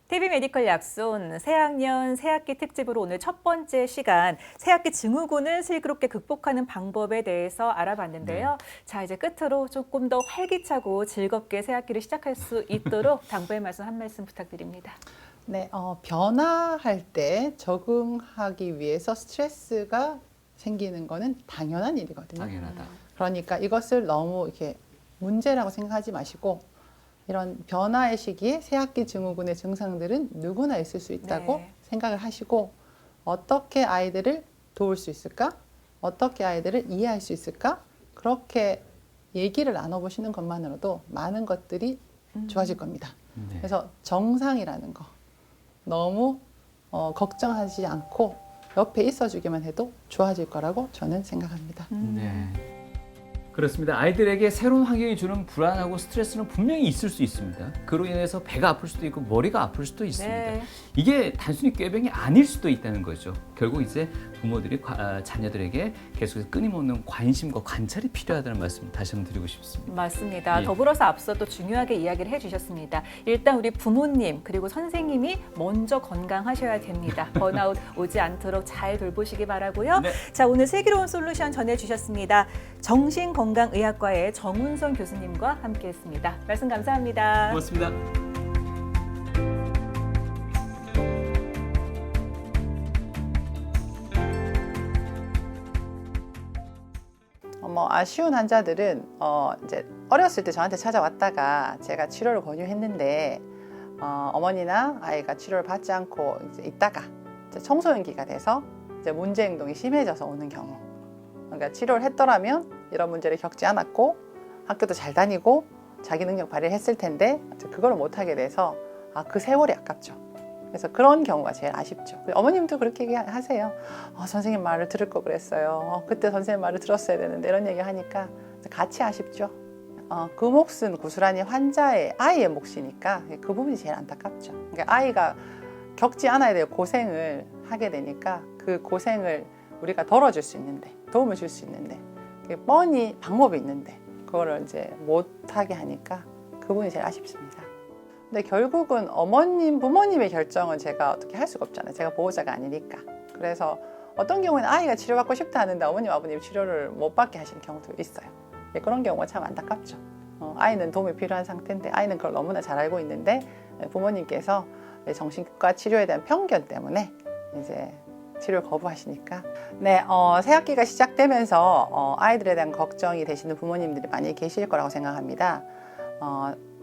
Speaker 9: TV 메디컬 약손 새학년 새학기 특집으로 오늘 첫 번째 시간 새학기 증후군을 슬기롭게 극복하는 방법에 대해서 알아봤는데요. 자, 이제 끝으로 조금 더 활기차고 즐겁게 새학기를 시작할 수 있도록 당부의 말씀 한 말씀 부탁드립니다.
Speaker 10: 네, 변화할 때 적응하기 위해서 스트레스가 생기는 거는 당연한 일이거든요.
Speaker 8: 당연하다.
Speaker 10: 그러니까 이것을 너무 이렇게 문제라고 생각하지 마시고 이런 변화의 시기에 새학기 증후군의 증상들은 누구나 있을 수 있다고 생각을 하시고 어떻게 아이들을 도울 수 있을까? 어떻게 아이들을 이해할 수 있을까? 그렇게 얘기를 나눠보시는 것만으로도 많은 것들이 좋아질 겁니다. 그래서 정상이라는 거 너무 걱정하지 않고 옆에 있어주기만 해도 좋아질 거라고 저는 생각합니다.
Speaker 8: 네. 그렇습니다. 아이들에게 새로운 환경이 주는 불안하고 스트레스는 분명히 있을 수 있습니다. 그로 인해서 배가 아플 수도 있고 머리가 아플 수도 있습니다.
Speaker 9: 네.
Speaker 8: 이게 단순히 꾀병이 아닐 수도 있다는 거죠. 결국 이제 부모들이 자녀들에게 계속해서 끊임없는 관심과 관찰이 필요하다는 말씀 다시 한번 드리고 싶습니다.
Speaker 9: 맞습니다.
Speaker 8: 예.
Speaker 9: 더불어서 앞서 또 중요하게 이야기를 해주셨습니다. 일단 우리 부모님 그리고 선생님이 먼저 건강하셔야 됩니다. 번아웃 오지 않도록 잘 돌보시기 바라고요.
Speaker 8: 네.
Speaker 9: 자, 오늘 슬기로운 솔루션 전해주셨습니다. 정신건강의학과의 정운성 교수님과 함께했습니다. 말씀 감사합니다.
Speaker 8: 고맙습니다.
Speaker 10: 아쉬운 환자들은 이제 어렸을 때 저한테 찾아왔다가 제가 치료를 권유했는데 어머니나 아이가 치료를 받지 않고 이제 있다가 이제 청소년기가 돼서 이제 문제 행동이 심해져서 오는 경우. 그러니까 치료를 했더라면 이런 문제를 겪지 않았고 학교도 잘 다니고 자기 능력 발휘를 했을 텐데 그걸 못하게 돼서 그 세월이 아깝죠. 그래서 그런 경우가 제일 아쉽죠. 어머님도 그렇게 얘기하세요. 선생님 말을 들을 거 그랬어요. 그때 선생님 말을 들었어야 되는데 이런 얘기 하니까 같이 아쉽죠. 그 몫은 고스란히 아이의 몫이니까 그 부분이 제일 안타깝죠. 그러니까 아이가 겪지 않아야 될 고생을 하게 되니까 그 고생을 우리가 덜어줄 수 있는데 도움을 줄 수 있는데 뻔히 방법이 있는데 그거를 이제 못하게 하니까 그 부분이 제일 아쉽습니다. 근데 결국은 부모님의 결정은 제가 어떻게 할 수가 없잖아요. 제가 보호자가 아니니까. 그래서 어떤 경우에는 아이가 치료받고 싶다 하는데 어머님, 아버님 치료를 못 받게 하시는 경우도 있어요. 그런 경우가 참 안타깝죠. 아이는 도움이 필요한 상태인데 아이는 그걸 너무나 잘 알고 있는데 부모님께서 정신과 치료에 대한 편견 때문에 이제 치료를 거부하시니까. 네, 새학기가 시작되면서 아이들에 대한 걱정이 되시는 부모님들이 많이 계실 거라고 생각합니다.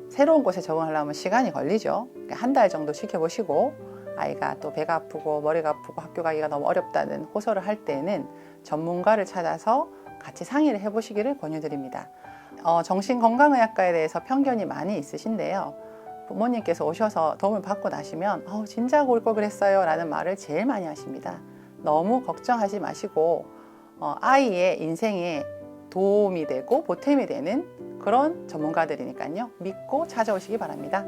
Speaker 10: 새로운 곳에 적응하려면 시간이 걸리죠. 한 달 정도 지켜보시고 아이가 또 배가 아프고 머리가 아프고 학교 가기가 너무 어렵다는 호소를 할 때는 전문가를 찾아서 같이 상의를 해보시기를 권유드립니다. 정신건강의학과에 대해서 편견이 많이 있으신데요. 부모님께서 오셔서 도움을 받고 나시면 진작 올 걸 그랬어요 라는 말을 제일 많이 하십니다. 너무 걱정하지 마시고 아이의 인생에 도움이 되고 보탬이 되는 그런 전문가들이니까요. 믿고 찾아오시기 바랍니다.